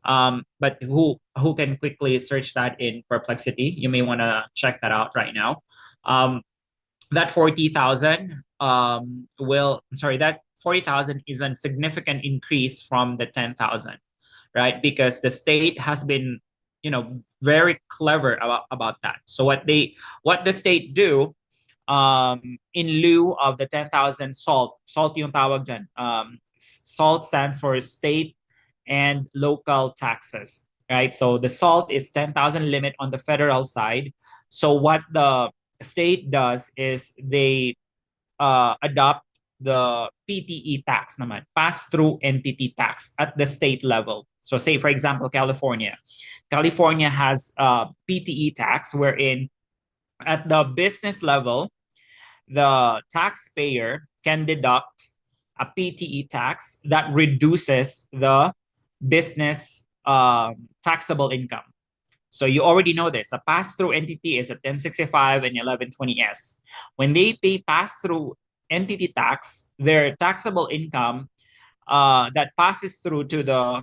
[SPEAKER 1] but who can quickly search that in Perplexity? You may want to check that out right now. That 40,000 that 40,000 is a significant increase from the 10,000, right? Because the state has been, very clever about that. So what the state do, in lieu of the 10,000 SALT yung tawag dyan. SALT stands for state and local taxes, right? So the SALT is 10,000 limit on the federal side. So what the state does is they adopt the PTE tax naman, pass-through entity tax at the state level. So say, for example, California has PTE tax, wherein at the business level, the taxpayer can deduct a PTE tax that reduces the business taxable income. So you already know this. A pass-through entity is a 1065 and 1120S. When they pay pass-through entity tax, their taxable income that passes through to the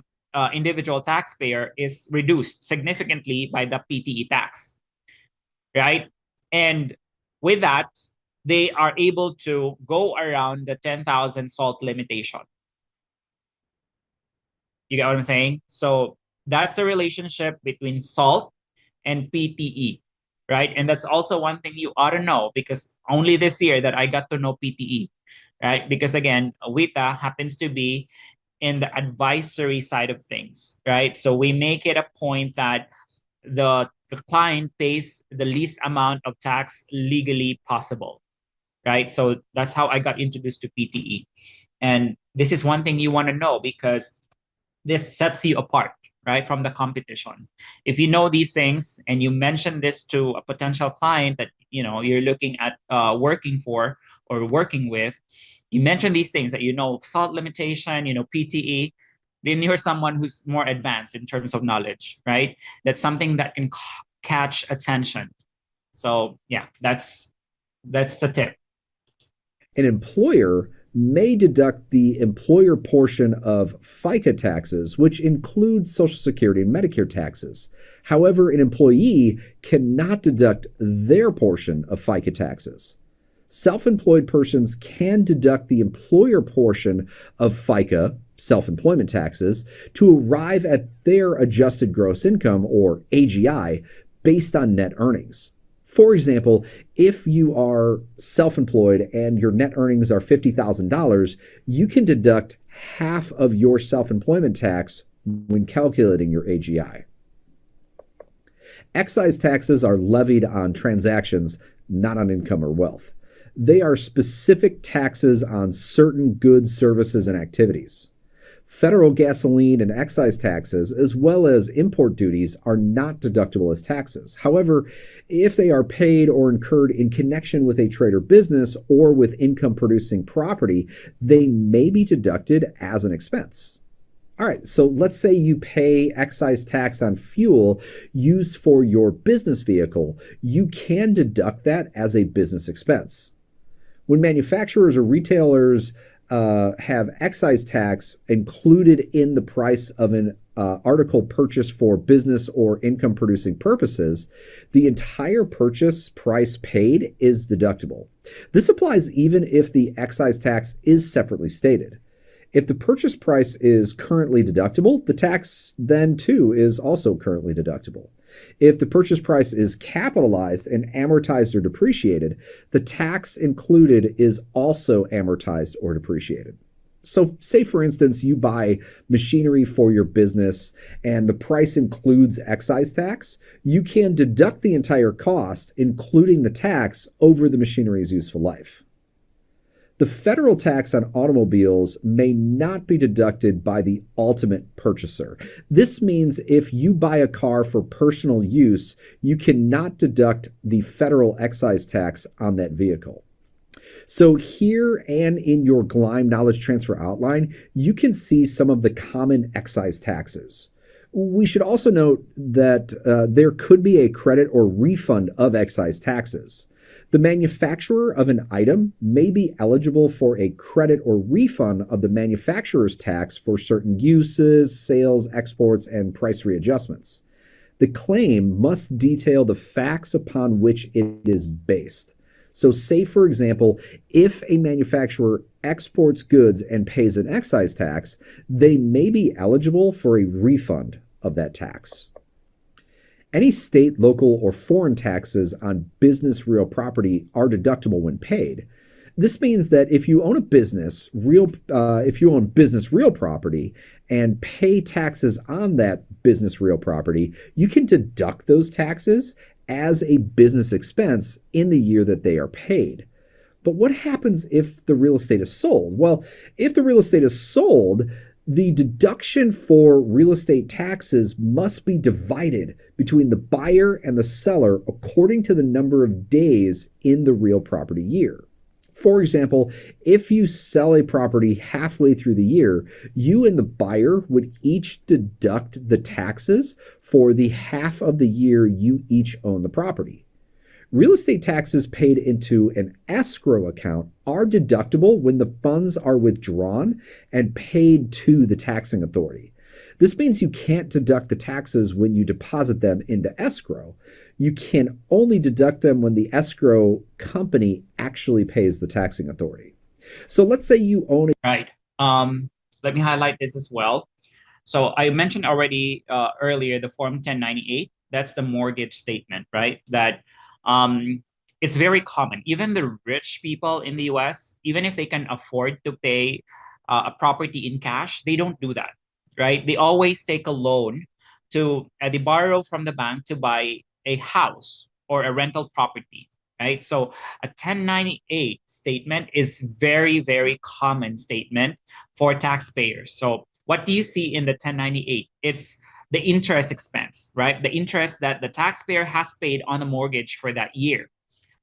[SPEAKER 1] individual taxpayer is reduced significantly by the PTE tax. right? And with that, they are able to go around the 10,000 SALT limitation. You get what I'm saying? So that's the relationship between SALT and PTE, right? And that's also one thing you ought to know, because only this year that I got to know PTE, right? Because again, WITA happens to be in the advisory side of things, right? So we make it a point that the client pays the least amount of tax legally possible, right? So that's how I got introduced to PTE. And this is one thing you want to know, because this sets you apart, right, from the competition. If you know these things and you mention this to a potential client that you're looking at working for or working with, you mention these things that SALT limitation, PTE, then you're someone who's more advanced in terms of knowledge, right? That's something that can catch attention. So yeah, that's the tip.
[SPEAKER 7] An employer may deduct the employer portion of FICA taxes, which includes Social Security and Medicare taxes. However, an employee cannot deduct their portion of FICA taxes. Self-employed persons can deduct the employer portion of FICA, self-employment taxes, to arrive at their adjusted gross income, or AGI, based on net earnings. For example, if you are self-employed and your net earnings are $50,000, you can deduct half of your self-employment tax when calculating your AGI. Excise taxes are levied on transactions, not on income or wealth. They are specific taxes on certain goods, services, and activities. Federal gasoline and excise taxes, as well as import duties, are not deductible as taxes. However, if they are paid or incurred in connection with a trade or business or with income-producing property, they may be deducted as an expense. All right, so let's say you pay excise tax on fuel used for your business vehicle. You can deduct that as a business expense. When manufacturers or retailers have excise tax included in the price of an article purchased for business or income producing purposes, the entire purchase price paid is deductible. This applies even if the excise tax is separately stated. If the purchase price is currently deductible, the tax then too is also currently deductible. If the purchase price is capitalized and amortized or depreciated, the tax included is also amortized or depreciated. So say, for instance, you buy machinery for your business and the price includes excise tax, you can deduct the entire cost, including the tax, over the machinery's useful life. The federal tax on automobiles may not be deducted by the ultimate purchaser. This means if you buy a car for personal use, you cannot deduct the federal excise tax on that vehicle. So here and in your GLIME Knowledge Transfer Outline, you can see some of the common excise taxes. We should also note that there could be a credit or refund of excise taxes. The manufacturer of an item may be eligible for a credit or refund of the manufacturer's tax for certain uses, sales, exports, and price readjustments. The claim must detail the facts upon which it is based. So say, for example, if a manufacturer exports goods and pays an excise tax, they may be eligible for a refund of that tax. Any state, local, or foreign taxes on business real property are deductible when paid. This means that if you own a business, if you own business real property and pay taxes on that business real property, you can deduct those taxes as a business expense in the year that they are paid. But what happens if the real estate is sold? Well, if the real estate is sold, the deduction for real estate taxes must be divided between the buyer and the seller according to the number of days in the real property year. For example, if you sell a property halfway through the year, you and the buyer would each deduct the taxes for the half of the year you each own the property. Real estate taxes paid into an escrow account are deductible when the funds are withdrawn and paid to the taxing authority. This means you can't deduct the taxes when you deposit them into escrow. You can only deduct them when the escrow company actually pays the taxing authority. So let's say you own a
[SPEAKER 1] Right. Let me highlight this as well. So I mentioned already earlier the Form 1098. That's the mortgage statement, right? That it's very common. Even the rich people in the US, even if they can afford to pay a property in cash, they don't do that, right? They always take a loan to they borrow from the bank to buy a house or a rental property, right? So a 1098 statement is very, very common statement for taxpayers. So what do you see in the 1098? It's the interest expense, right? The interest that the taxpayer has paid on a mortgage for that year.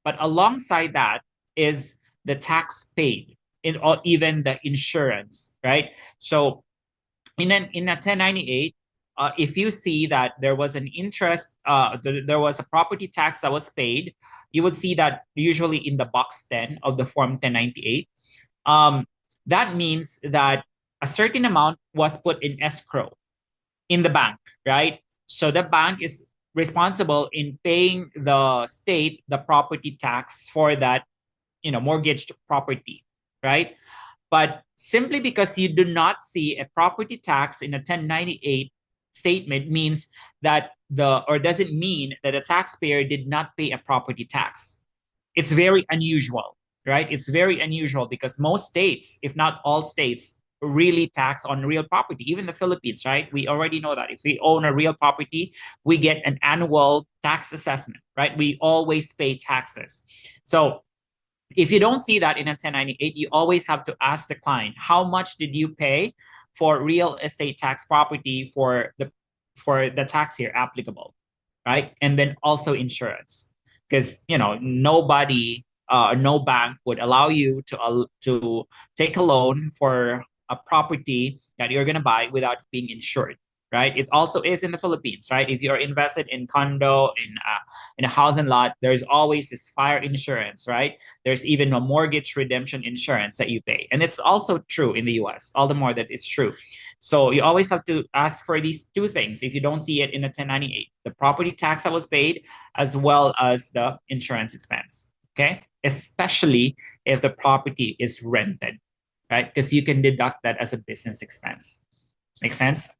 [SPEAKER 1] But alongside that is the tax paid or even the insurance, right? So in a 1098, if you see that there was an interest, there was a property tax that was paid, you would see that usually in the box 10 of the Form 1098. That means that a certain amount was put in escrow in the bank, right? So the bank is responsible in paying the state the property tax for that, mortgaged property, right? But simply because you do not see a property tax in a 1098 statement means that doesn't mean that a taxpayer did not pay a property tax. It's very unusual, right? It's very unusual because most states, if not all states, really tax on real property. Even the Philippines, right? We already know that if we own a real property, we get an annual tax assessment, right? We always pay taxes. So if you don't see that in a 1098, you always have to ask the client, how much did you pay for real estate tax property for the tax year applicable, right? And then also insurance, because nobody, no bank would allow you to take a loan for a property that you're going to buy without being insured, right? It also is in the Philippines, right? If you're invested in condo, in a house and lot, there's always this fire insurance, right? There's even a mortgage redemption insurance that you pay. And it's also true in the US, all the more that it's true. So you always have to ask for these two things if you don't see it in a 1098, the property tax that was paid, as well as the insurance expense, okay? Especially if the property is rented, right? Because you can deduct that as a business expense. Make sense?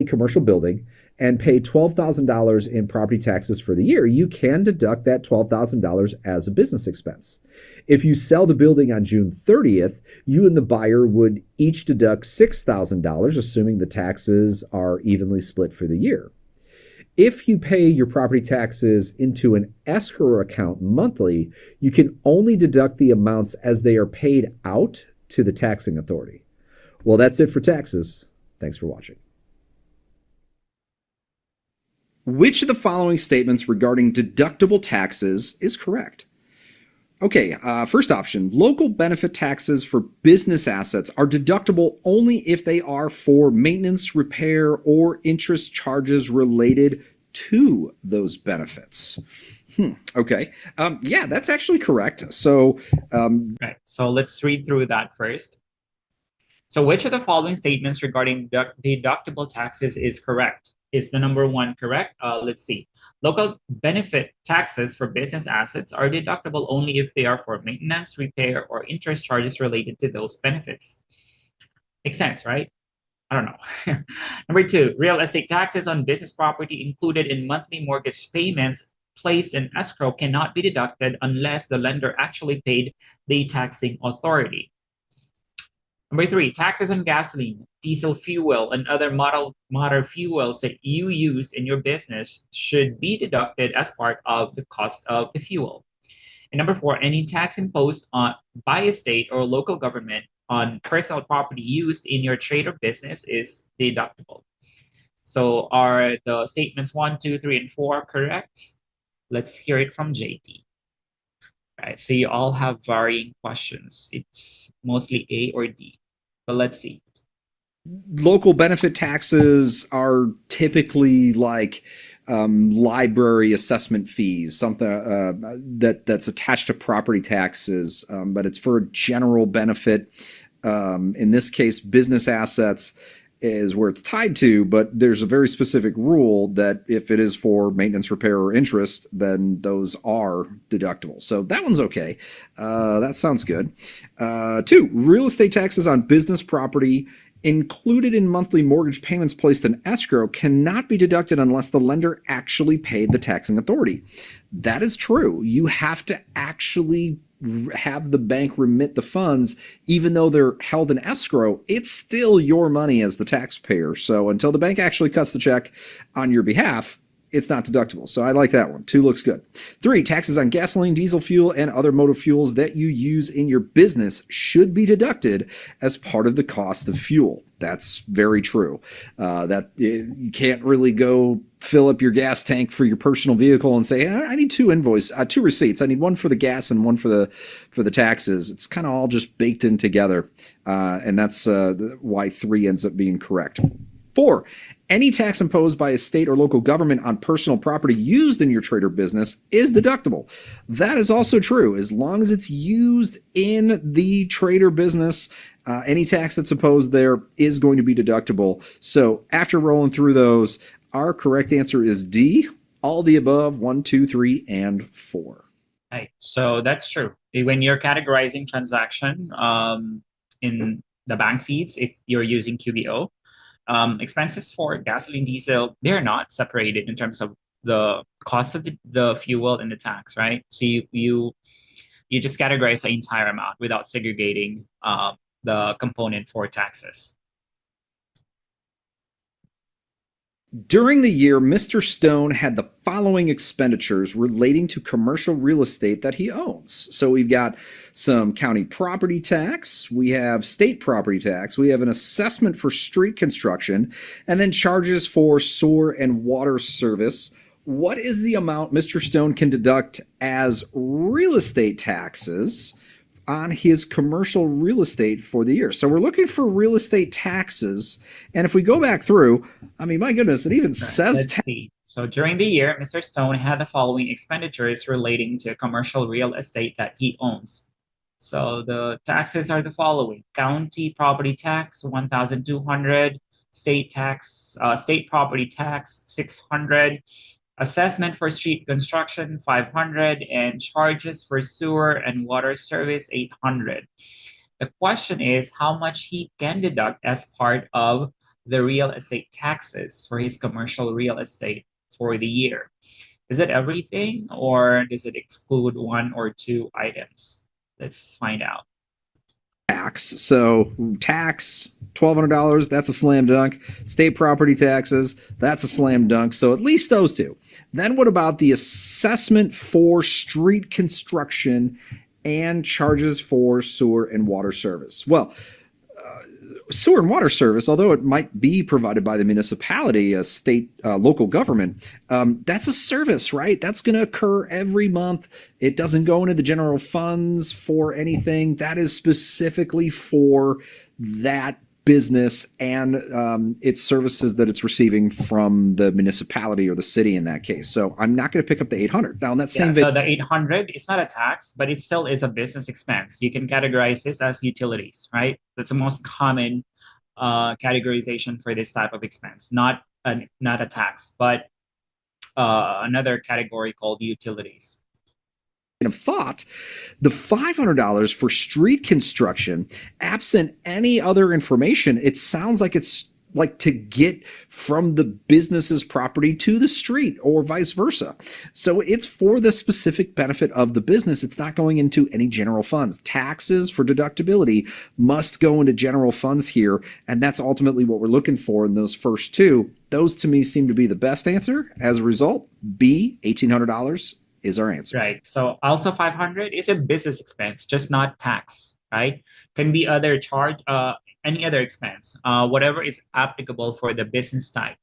[SPEAKER 7] commercial building and pay $12,000 in property taxes for the year, you can deduct that $12,000 as a business expense. If you sell the building on June 30th, you and the buyer would each deduct $6,000, assuming the taxes are evenly split for the year. If you pay your property taxes into an escrow account monthly, you can only deduct the amounts as they are paid out to the taxing authority. Well, that's it for taxes. Thanks for watching. Which of the following statements regarding deductible taxes is correct? Okay, first option, local benefit taxes for business assets are deductible only if they are for maintenance, repair, or interest charges related to those benefits. Okay, yeah, that's actually correct. So,
[SPEAKER 1] right. So let's read through that first. So which of the following statements regarding deductible taxes is correct? Is the number one correct? Let's see. Local benefit taxes for business assets are deductible only if they are for maintenance, repair, or interest charges related to those benefits. Makes sense, right? I don't know. Number two, real estate taxes on business property included in monthly mortgage payments placed in escrow cannot be deducted unless the lender actually paid the taxing authority. Number three, taxes on gasoline, diesel fuel, and other motor fuels that you use in your business should be deducted as part of the cost of the fuel. And number four, any tax imposed by a state or local government on personal property used in your trade or business is deductible. So are the statements 1, 2, 3, and 4 correct? Let's hear it from JT. Right, so you all have varying questions. It's mostly A or D, but let's see.
[SPEAKER 7] Local benefit taxes are typically like library assessment fees, something that's attached to property taxes, but it's for a general benefit. In this case, business assets is where it's tied to, but there's a very specific rule that if it is for maintenance, repair, or interest, then those are deductible. So that one's okay. That sounds good. 2, real estate taxes on business property included in monthly mortgage payments placed in escrow cannot be deducted unless the lender actually paid the taxing authority. That is true. You have to actually have the bank remit the funds, even though they're held in escrow. It's still your money as the taxpayer. So until the bank actually cuts the check on your behalf, it's not deductible. So I like that one. 2 looks good. 3, taxes on gasoline, diesel fuel, and other motor fuels that you use in your business should be deducted as part of the cost of fuel. That's very true. That you can't really go fill up your gas tank for your personal vehicle and say, I need 2 receipts. I need one for the gas and one for the taxes. It's kind of all just baked in together. And that's why 3 ends up being correct. 4, any tax imposed by a state or local government on personal property used in your trade or business is deductible. That is also true. As long as it's used in the trade or business, any tax that's imposed there is going to be deductible. So after rolling through those, our correct answer is D, all the above, 1, 2, 3, and 4.
[SPEAKER 1] Right. So that's true. When you're categorizing transaction in the bank feeds, if you're using QBO, expenses for gasoline, diesel, they're not separated in terms of the cost of the fuel and the tax, right? So you just categorize the entire amount without segregating the component for taxes.
[SPEAKER 7] During the year, Mr. Stone had the following expenditures relating to commercial real estate that he owns. So we've got some county property tax, we have state property tax, we have an assessment for street construction, and then charges for sewer and water service. What is the amount Mr. Stone can deduct as real estate taxes on his commercial real estate for the year? So we're looking for real estate taxes. And if we go back through, I mean, my goodness, it even says...
[SPEAKER 1] Let's see. So during the year, Mr. Stone had the following expenditures relating to commercial real estate that he owns. So the taxes are the following: county property tax, 1,200, state property tax, 600, assessment for street construction, 500, and charges for sewer and water service, 800. The question is how much he can deduct as part of the real estate taxes for his commercial real estate for the year. Is it everything, or does it exclude 1 or 2 items? Let's find out.
[SPEAKER 7] Tax. So tax, $1,200, that's a slam dunk. State property taxes, that's a slam dunk. So at least those 2. Then what about the assessment for street construction and charges for sewer and water service? Well, sewer and water service, although it might be provided by the municipality, a state, local government, that's a service, right? That's going to occur every month. It doesn't go into the general funds for anything. That is specifically for that business and its services that it's receiving from the municipality or the city in that case. So I'm not going to pick up the 800. Now in that same
[SPEAKER 1] so the 800, it's not a tax, but it still is a business expense. You can categorize this as utilities, right? That's the most common categorization for this type of expense. Not a tax, but another category called utilities.
[SPEAKER 7] Of thought, the $500 for street construction, absent any other information, it sounds like it's like to get from the business's property to the street or vice versa. So it's for the specific benefit of the business. It's not going into any general funds. Taxes for deductibility must go into general funds here, and that's ultimately what we're looking for in those first 2. Those to me seem to be the best answer. As a result, B, $1,800 is our answer.
[SPEAKER 1] Right. So also 500 is a business expense, just not tax, right? Can be other charge, any other expense, whatever is applicable for the business type,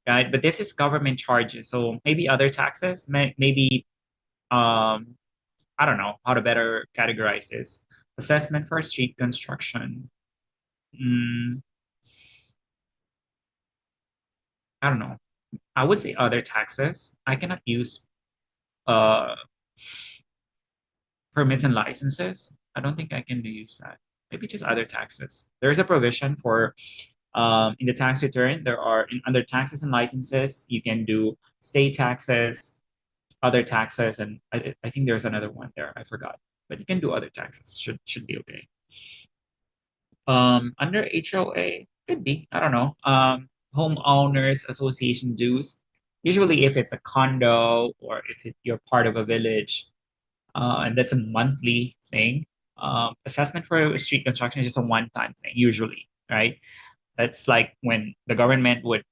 [SPEAKER 1] right? But this is government charges. So maybe other taxes, maybe, I don't know how to better categorize this. Assessment for street construction. I don't know. I would say other taxes. I cannot use permits and licenses. I don't think I can use that. maybe just other taxes. There's a provision for in the tax return. There are under taxes and licenses, you can do state taxes, other taxes, and I think there's another one there. I forgot, but you can do other taxes. Should be okay. Under HOA, could be. I don't know. Homeowners association dues. Usually, if it's a condo or if you're part of a village, and that's a monthly thing. Assessment for street construction is just a one-time thing, usually, right? That's like when the government would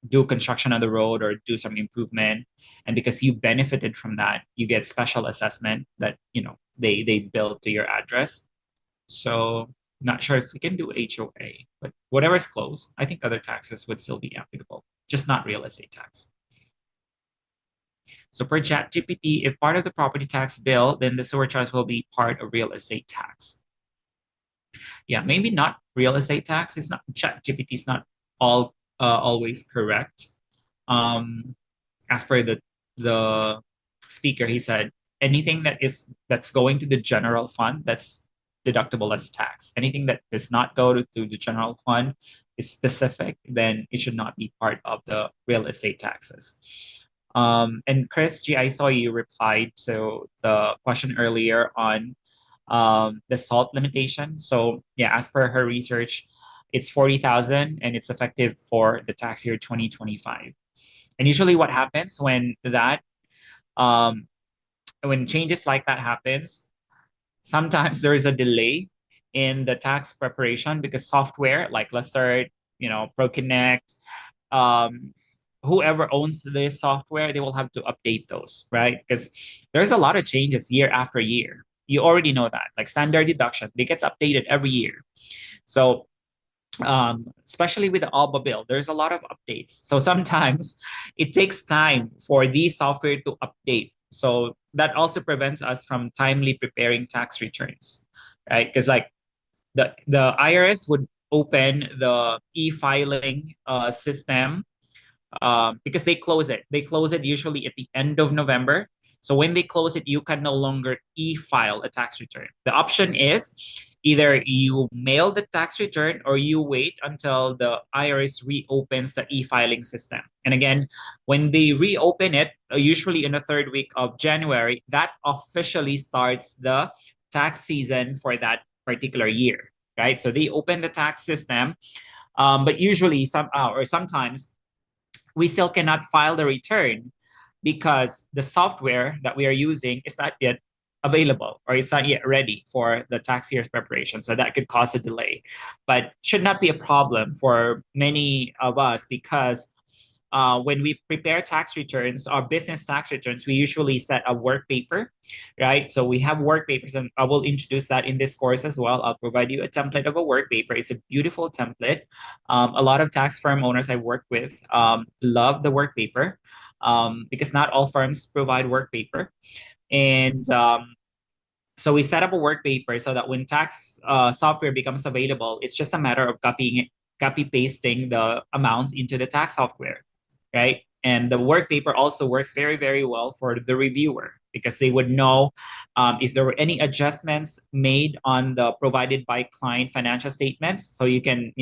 [SPEAKER 1] do construction on the road or do some improvement, and because you benefited from that, you get special assessment that they bill to your address. So not sure if we can do HOA, but whatever's close, I think other taxes would still be applicable, just not real estate tax. So per ChatGPT, if part of the property tax bill, then the surcharge will be part of real estate tax. Yeah, maybe not real estate tax. It's not ChatGPT is not always correct. As per the speaker, he said anything that's going to the general fund, that's deductible as tax. Anything that does not go to the general fund is specific, then it should not be part of the real estate taxes. And Chris G, I saw you replied to the question earlier on the SALT limitation. So yeah, as per her research, it's 40,000 and it's effective for the tax year 2025. And usually what happens when changes like that happens, sometimes there is a delay in the tax preparation because software like Lacert, ProConnect, whoever owns this software, they will have to update those, right? Because there's a lot of changes year after year. You already know that, like standard deduction, it gets updated every year. So especially with the ALBA bill, there's a lot of updates. So sometimes it takes time for these software to update. So that also prevents us from timely preparing tax returns, right? Because like the IRS would open the e-filing system because they close it. They close it usually at the end of November. So when they close it, you can no longer e-file a tax return. The option is either you mail the tax return or you wait until the IRS reopens the e-filing system. And again, when they reopen it, usually in the third week of January, that officially starts the tax season for that particular year, right? So they open the tax system, but usually sometimes we still cannot file the return because the software that we are using is not yet available or it's not yet ready for the tax year's preparation. So that could cause a delay, but should not be a problem for many of us because when we prepare tax returns, our business tax returns, we usually set a work paper, right? So we have work papers, and I will introduce that in this course as well. I'll provide you a template of a work paper. It's a beautiful template. A lot of tax firm owners I work with love the work paper because not all firms provide work paper. And so we set up a work paper so that when tax software becomes available, it's just a matter of copy pasting the amounts into the tax software, right? And the work paper also works very, very well for the reviewer because they would know if there were any adjustments made on the provided by client financial statements. So you can,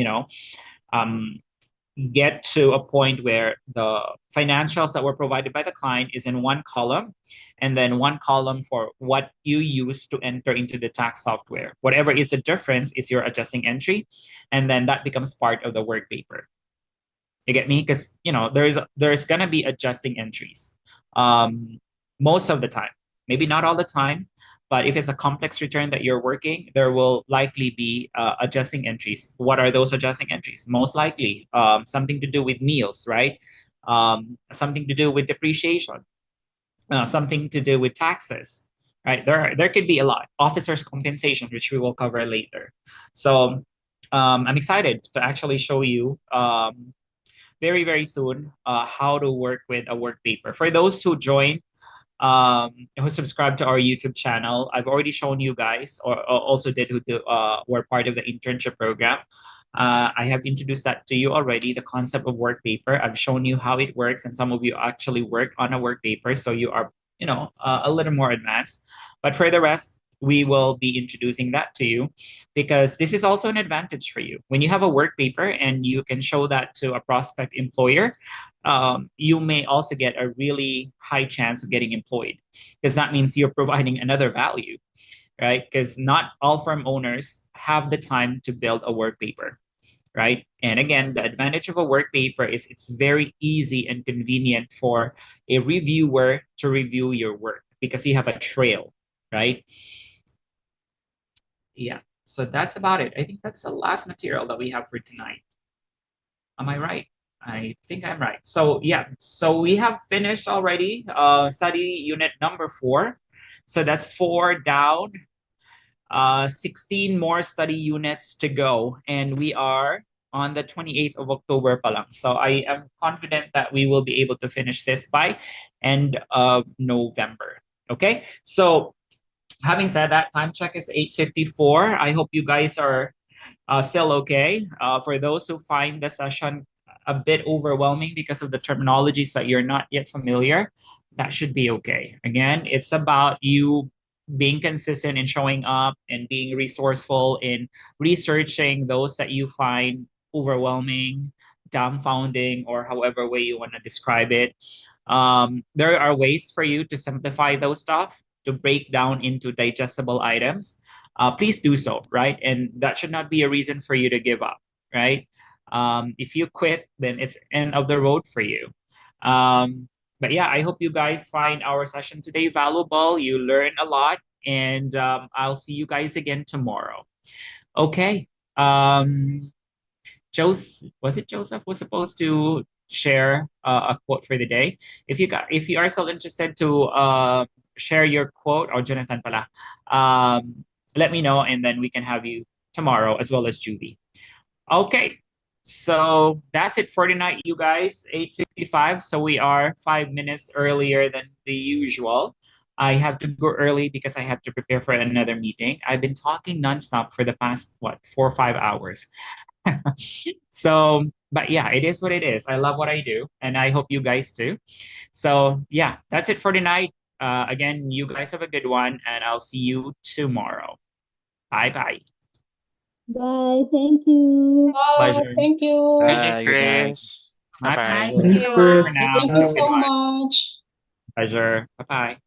[SPEAKER 1] get to a point where the financials that were provided by the client is in one column, and then one column for what you use to enter into the tax software. Whatever is the difference is your adjusting entry, and then that becomes part of the work paper. You get me? Because there's gonna be adjusting entries most of the time. Maybe not all the time, but if it's a complex return that you're working, there will likely be adjusting entries. What are those adjusting entries? Most likely something to do with meals, right? Something to do with depreciation, something to do with taxes, right? There could be a lot. Officers' compensation, which we will cover later. So I'm excited to actually show you very, very soon how to work with a work paper. For those who join, who subscribe to our YouTube channel, I've already shown you guys, or also were part of the internship program. I have introduced that to you already, the concept of work paper. I've shown you how it works, and some of you actually work on a work paper, so you are, a little more advanced. But for the rest, we will be introducing that to you, because this is also an advantage for you. When you have a work paper and you can show that to a prospect employer, you may also get a really high chance of getting employed, because that means you're providing another value, right? Because not all firm owners have the time to build a work paper, right? And again, the advantage of a work paper is it's very easy and convenient for a reviewer to review your work because you have a trail, right? Yeah, so that's about it. I think that's the last material that we have for tonight. Am I right? I think I'm right. So yeah, so we have finished already study unit number 4. So that's 4 down, 16 more study units to go, and we are on the 28th of October pa lang. So I am confident that we will be able to finish this by end of November. Okay, so having said that, time check is 8:54. I hope you guys are still okay. For those who find the session a bit overwhelming because of the terminologies that you're not yet familiar, that should be okay. Again, it's about you being consistent in showing up and being resourceful in researching those that you find overwhelming, dumbfounding, or however way you want to describe it. There are ways for you to simplify those stuff, to break down into digestible items. Please do so, right? And that should not be a reason for you to give up, right? If you quit, then it's end of the road for you. But yeah, I hope you guys find our session today valuable. You learn a lot, and I'll see you guys again tomorrow. Okay. Joseph was supposed to share a quote for the day. If you are still interested to share your quote, or Jonathan pala, let me know, and then we can have you tomorrow, as well as Judy. Okay, so that's it for tonight, you guys. 8:55, so we are 5 minutes earlier than the usual. I have to go early because I have to prepare for another meeting. I've been talking nonstop for the past 4 or 5 hours. So, but yeah, it is what it is. I love what I do, and I hope you guys do. So yeah, that's it for tonight. Again, you guys have a good one, and I'll see you tomorrow. Bye bye.
[SPEAKER 6] Bye. Thank you.
[SPEAKER 1] Pleasure.
[SPEAKER 8] Thank you.
[SPEAKER 4] Thank you,
[SPEAKER 9] Bye, good night.
[SPEAKER 4] Chris.
[SPEAKER 1] My
[SPEAKER 9] Bye-bye.
[SPEAKER 1] pleasure.
[SPEAKER 2] Thanks,
[SPEAKER 1] For
[SPEAKER 2] Chris.
[SPEAKER 1] now.
[SPEAKER 8] Thank you
[SPEAKER 1] Have a good
[SPEAKER 8] so
[SPEAKER 1] one.
[SPEAKER 8] much.
[SPEAKER 1] Pleasure. Bye bye.